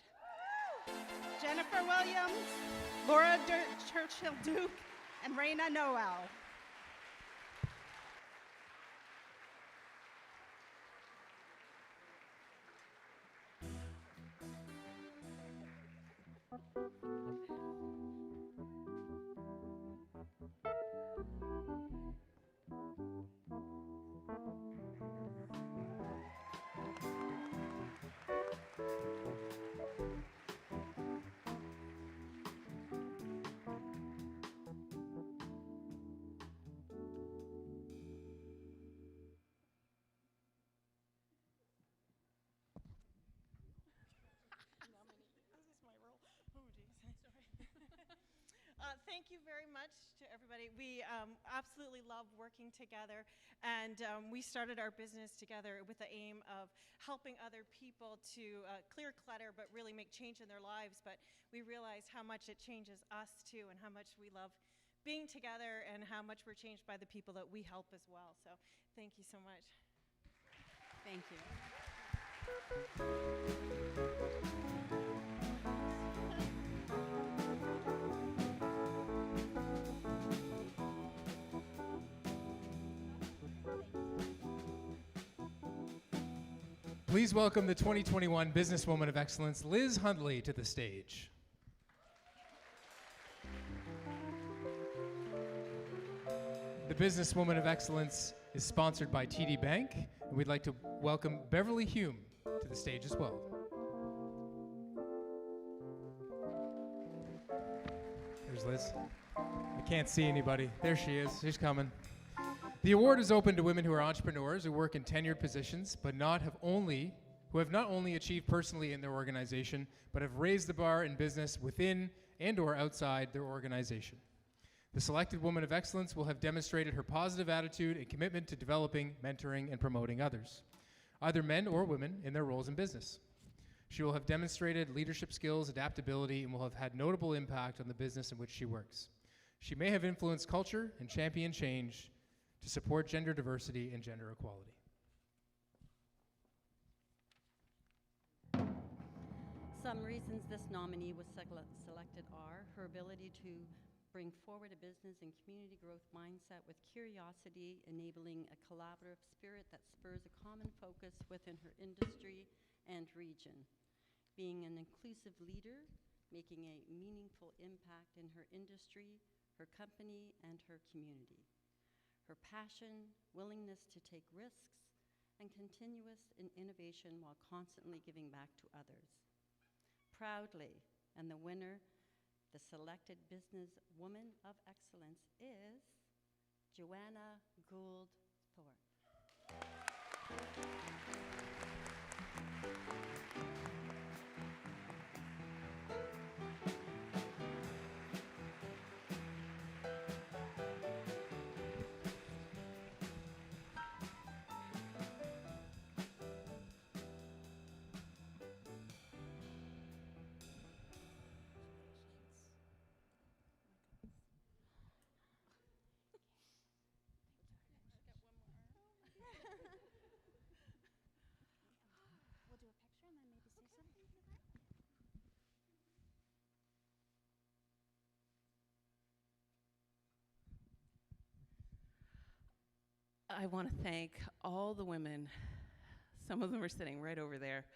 Jennifer Williams, Laura Churchill Duke, and Raina Noel. Thank you very much to everybody. We absolutely love working together, and we started our business together with the aim of helping other people to clear clutter, but really make change in their lives. But we realize how much it changes us too, and how much we love being together, and how much we're changed by the people that we help as well. So thank you so much. Thank you. Please welcome the 2021 Businesswoman of Excellence, Liz Hundley, to the stage. The Businesswoman of Excellence is sponsored by TD Bank, and we'd like to welcome Beverly Hume to the stage as well. There's Liz. I can't see anybody. There she is. She's coming. The award is open to women who are entrepreneurs who work in tenured positions, but who have not only achieved personally in their organization, but have raised the bar in business within and/or outside their organization. The selected woman of excellence will have demonstrated her positive attitude and commitment to developing, mentoring, and promoting others, either men or women, in their roles in business. She will have demonstrated leadership skills, adaptability, and will have had notable impact on the business in which she works. She may have influenced culture and championed change to support gender diversity and gender equality. Some reasons this nominee was selected are her ability to bring forward a business and community growth mindset with curiosity, enabling a collaborative spirit that spurs a common focus within her industry and region, being an inclusive leader, making a meaningful impact in her industry, her company, and her community. Her passion, willingness to take risks, and continuous in innovation while constantly giving back to others. Proudly, and the winner, the selected Businesswoman of Excellence is Joanna Gould Thorpe. We'll do a picture and then maybe say something for that. I want to thank all the women, some of them are sitting right over there,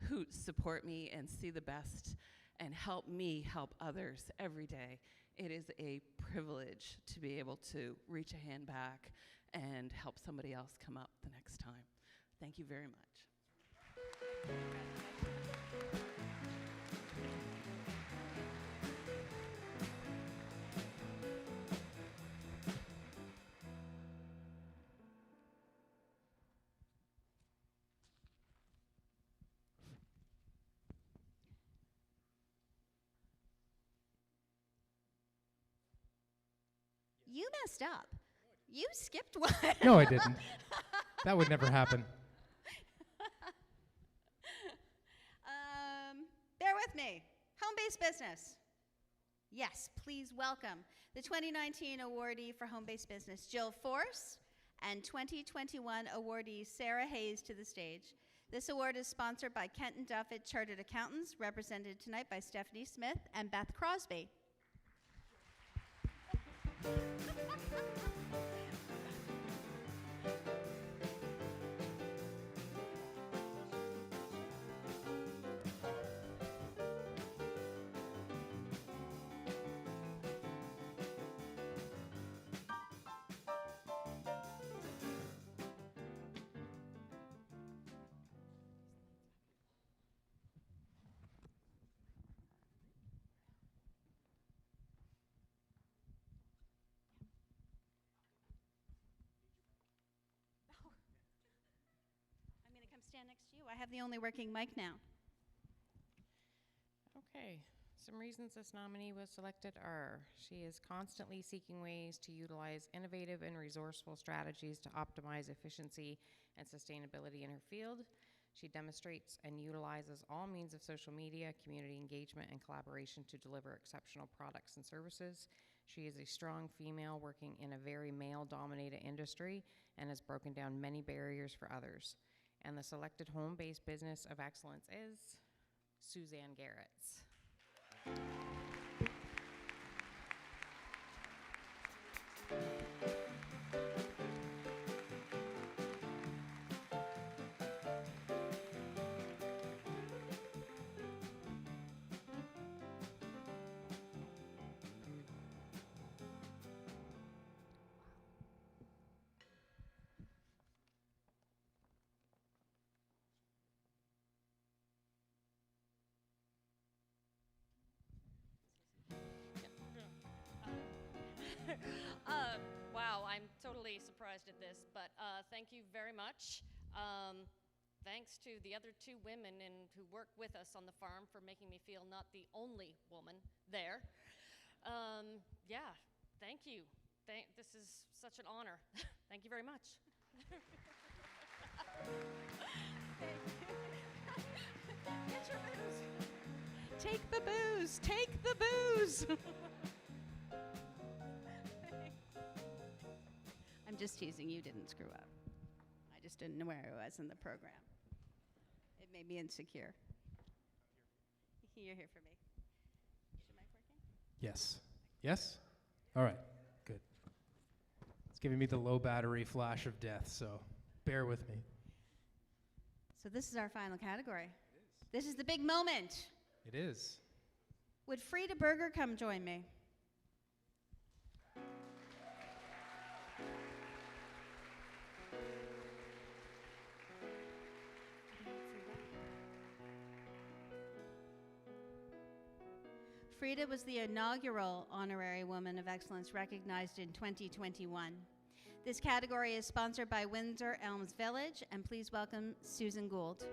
who support me and see the best and help me help others every day. It is a privilege to be able to reach a hand back and help somebody else come up the next time. Thank you very much. You messed up. You skipped one. No, I didn't. That would never happen. Bear with me. Home-based business. Yes, please welcome the 2019 awardee for home-based business, Jill Force, and 2021 awardee Sarah Hayes to the stage. This award is sponsored by Kenton Duffett Chartered Accountants, represented tonight by Stephanie Smith and Beth Crosby. I'm going to come stand next to you. I have the only working mic now. Okay, some reasons this nominee was selected are: she is constantly seeking ways to utilize innovative and resourceful strategies to optimize efficiency and sustainability in her field. She demonstrates and utilizes all means of social media, community engagement, and collaboration to deliver exceptional products and services. She is a strong female working in a very male-dominated industry and has broken down many barriers for others. And the selected home-based business of excellence is Suzanne Garretts. Wow, I'm totally surprised at this, but thank you very much. Thanks to the other two women who work with us on the farm for making me feel not the only woman there. Yeah, thank you. This is such an honor. Thank you very much. Get your booze. Take the booze. Take the booze. I'm just teasing. You didn't screw up. I just didn't know where I was in the program. It made me insecure. You're here for me. Is your mic working? Yes. Yes? All right. Good. It's giving me the low battery flash of death, so bear with me. So this is our final category. It This is the big moment. It is. Would Frida Berger come join me? Frida was the inaugural Honorary Woman of Excellence recognized in 2021. This category is sponsored by Windsor Elms Village, and please welcome Susan Gould.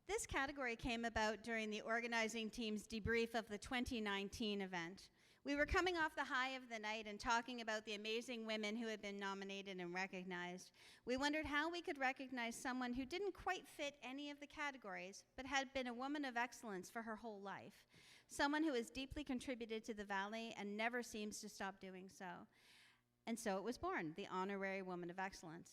This category came about during the organizing team's debrief of the 2019 event. We were coming off the high of the night and talking about the amazing women who had been nominated and recognized. We wondered how we could recognize someone who didn't quite fit any of the categories, but had been a woman of excellence for her whole life. Someone who has deeply contributed to the Valley and never seems to stop doing so. And so it was born, the Honorary Woman of Excellence.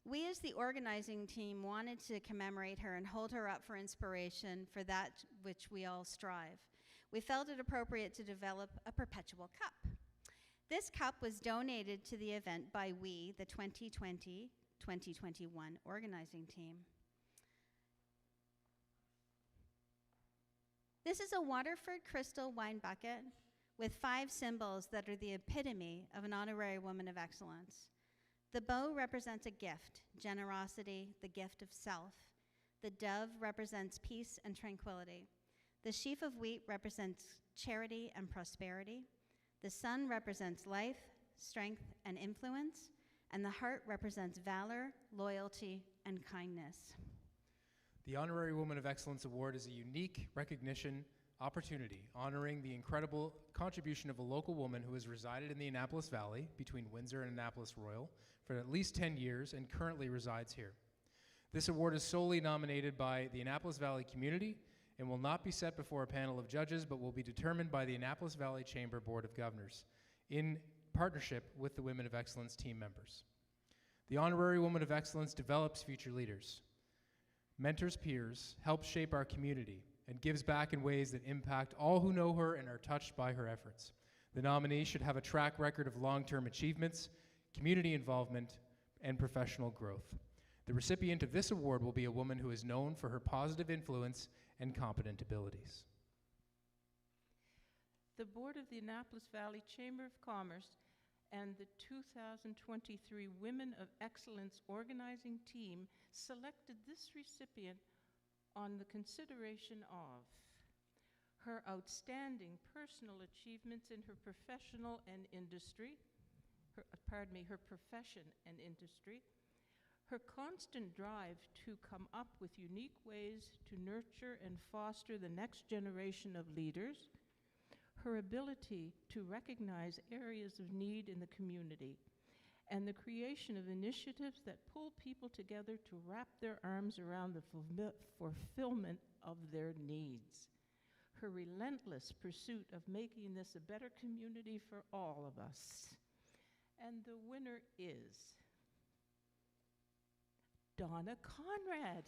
We as the organizing team wanted to commemorate her and hold her up for inspiration for that which we all strive. We felt it appropriate to develop a perpetual cup. This cup was donated to the event by we, the 2020-2021 organizing team. This is a Waterford crystal wine bucket with 5 symbols that are the epitome of an Honorary Woman of Excellence. The bow represents a gift, generosity, the gift of self. The dove represents peace and tranquility. The sheaf of wheat represents charity and prosperity. The sun represents life, strength, and influence. And the heart represents valor, loyalty, and kindness. The Honorary Woman of Excellence Award is a unique recognition opportunity honoring the incredible contribution of a local woman who has resided in the Annapolis Valley between Windsor and Annapolis Royal for at least 10 years and currently resides here. This award is solely nominated by the Annapolis Valley community and will not be set before a panel of judges, but will be determined by the Annapolis Valley Chamber Board of Governors in partnership with the Women of Excellence team members. The Honorary Woman of Excellence develops future leaders, mentors peers, helps shape our community, and gives back in ways that impact all who know her and are touched by her efforts. The nominee should have a track record of long-term achievements, community involvement, and professional growth. The recipient of this award will be a woman who is known for her positive influence and competent abilities. The Board of the Annapolis Valley Chamber of Commerce and the 2023 Women of Excellence organizing team selected this recipient on the consideration of her outstanding personal achievements in her professional and industry, her profession and industry, her constant drive to come up with unique ways to nurture and foster the next generation of leaders, her ability to recognize areas of need in the community, and the creation of initiatives that pull people together to wrap their arms around the fulfillment of their needs. Her relentless pursuit of making this a better community for all of us. And the winner is Donna Conrad.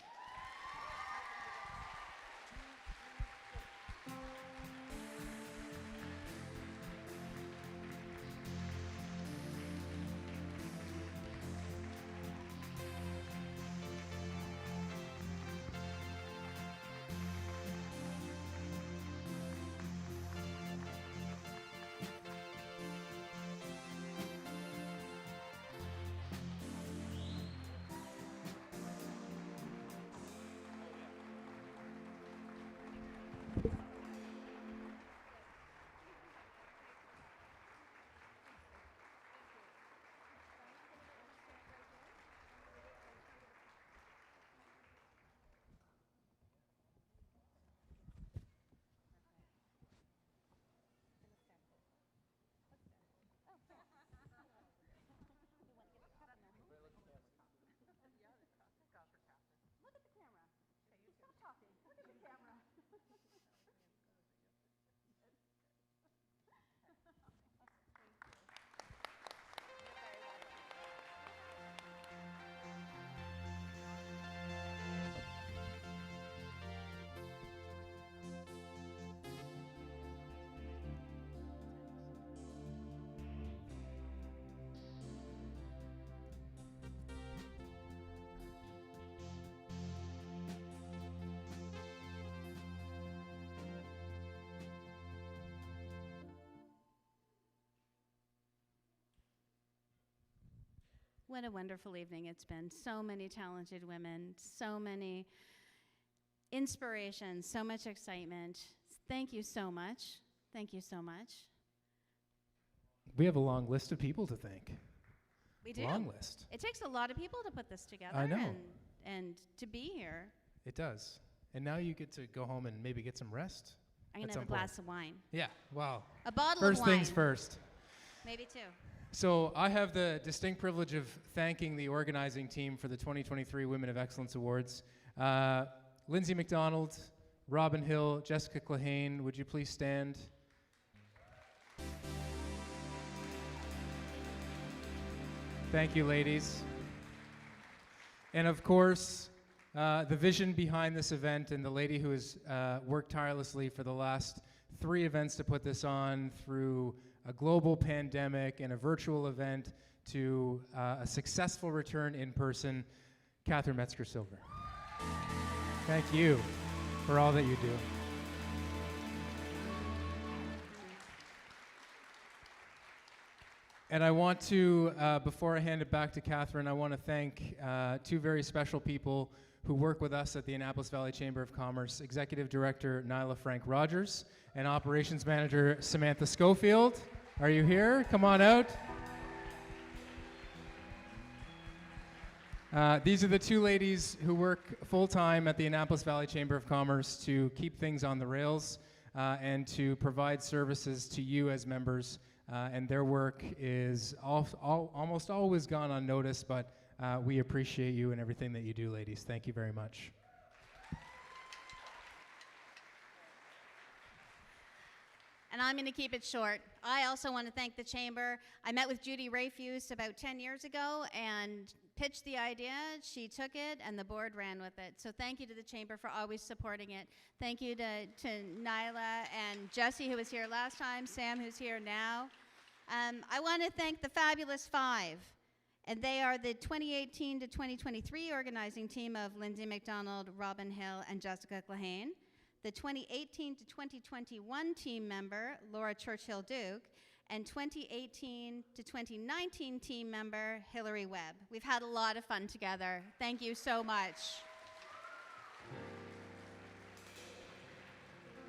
What a wonderful evening it's been. So many talented women, so many inspirations, so much excitement. Thank you so much. Thank you so much. We have a long list of people to thank. We do. Long list. It takes a lot of people to put this together. I know. And to be here. It does. And now you get to go home and maybe get some rest. I'm going at to have some a point. glass of wine. Yeah, wow. A bottle First of wine. things first. Maybe two. So I have the distinct privilege of thanking the organizing team for the 2023 Women of Excellence Awards. Lindsay McDonald, Robin Hill, Jessica Clahane, would you please stand? Thank you, ladies. And of course, the vision behind this event and the lady who has worked tirelessly for the last 3 events to put this on, through a global pandemic and a virtual event to a successful return in person, Catherine Metzger-Silver. Thank you for all that you do. And I want to, before I hand it back to Catherine, I want to thank 2 very special people who work with us at the Annapolis Valley Chamber of Commerce, Executive Director Nyla Frank Rogers and Operations Manager Samantha Schofield. Are you here? Come on out. These are the 2 ladies who work full-time at the Annapolis Valley Chamber of Commerce to keep things on the rails and to provide services to you as members. And their work is almost always gone unnoticed, but we appreciate you and everything that you do, ladies. Thank you very much. And I'm going to keep it short. I also want to thank the Chamber. I met with Judy Rayfuse about 10 years ago and pitched the idea. She took it, and the board ran with it. So thank you to the Chamber for always supporting it. Thank you to Nyla and Jesse, who was here last time, Sam, who's here now. I want to thank the Fabulous 5. And they are the 2018 to 2023 organizing team of Lindsay McDonald, Robin Hill, and Jessica Clahane. The 2018 to 2021 team member, Laura Churchill-Duke, and 2018 to 2019 team member, Hillary Webb. We've had a lot of fun together. Thank you so much.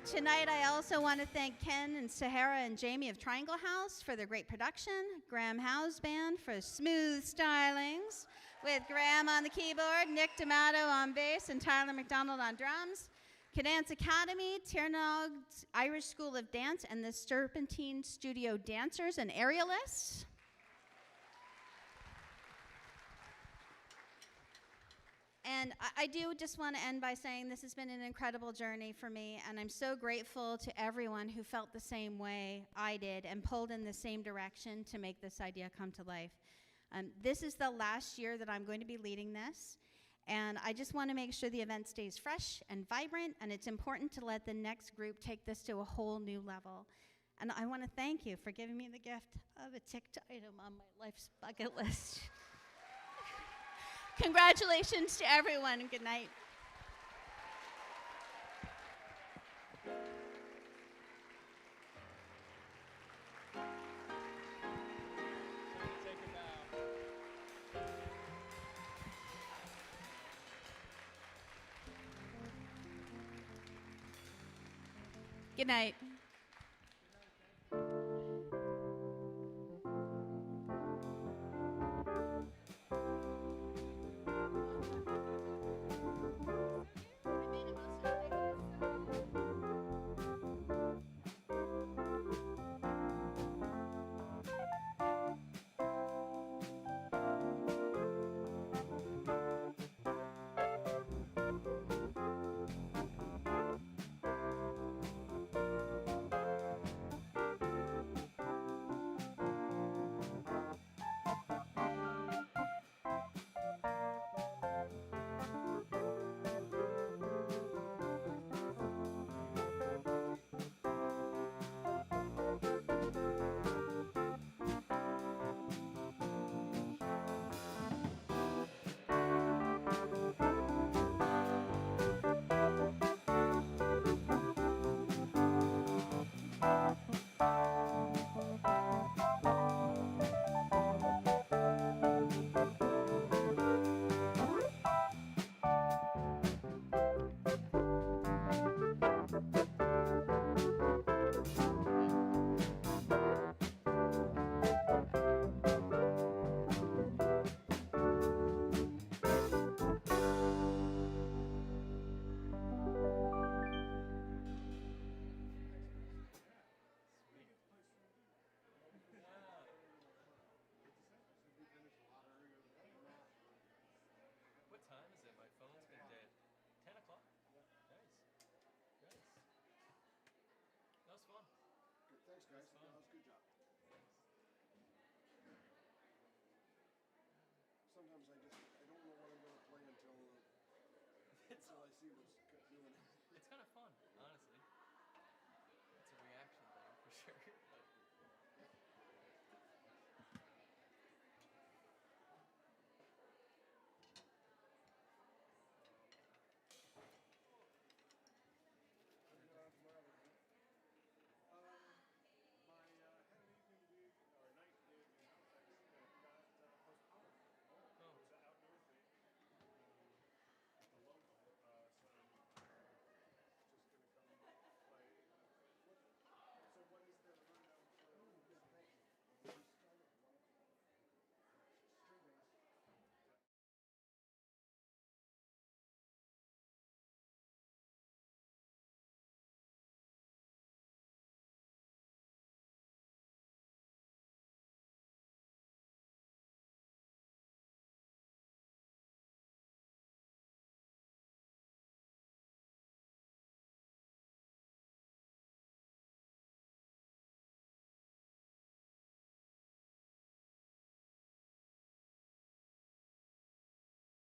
Tonight, I also want to thank Ken and Sahara and Jamie of Triangle House for their great production, Graham Howe's band for smooth stylings, with Graham on the keyboard, Nick D'Amato on bass, and Tyler McDonald on drums, Cadence Academy, Tiernaug's Irish School of Dance, and the Serpentine Studio Dancers and Aerialists. And I do just want to end by saying this has been an incredible journey for me, and I'm so grateful to everyone who felt the same way I did and pulled in the same direction to make this idea come to life. This is the last year that I'm going to be leading this, and I just want to make sure the event stays fresh and vibrant, and it's important to let the next group take this to a whole new level. And I want to thank you for giving me the gift of a ticked item on my life's bucket list. Congratulations to everyone, and good night. Good night. was fun. Good. Thanks, guys. That's fun. That was a good job. Sometimes I just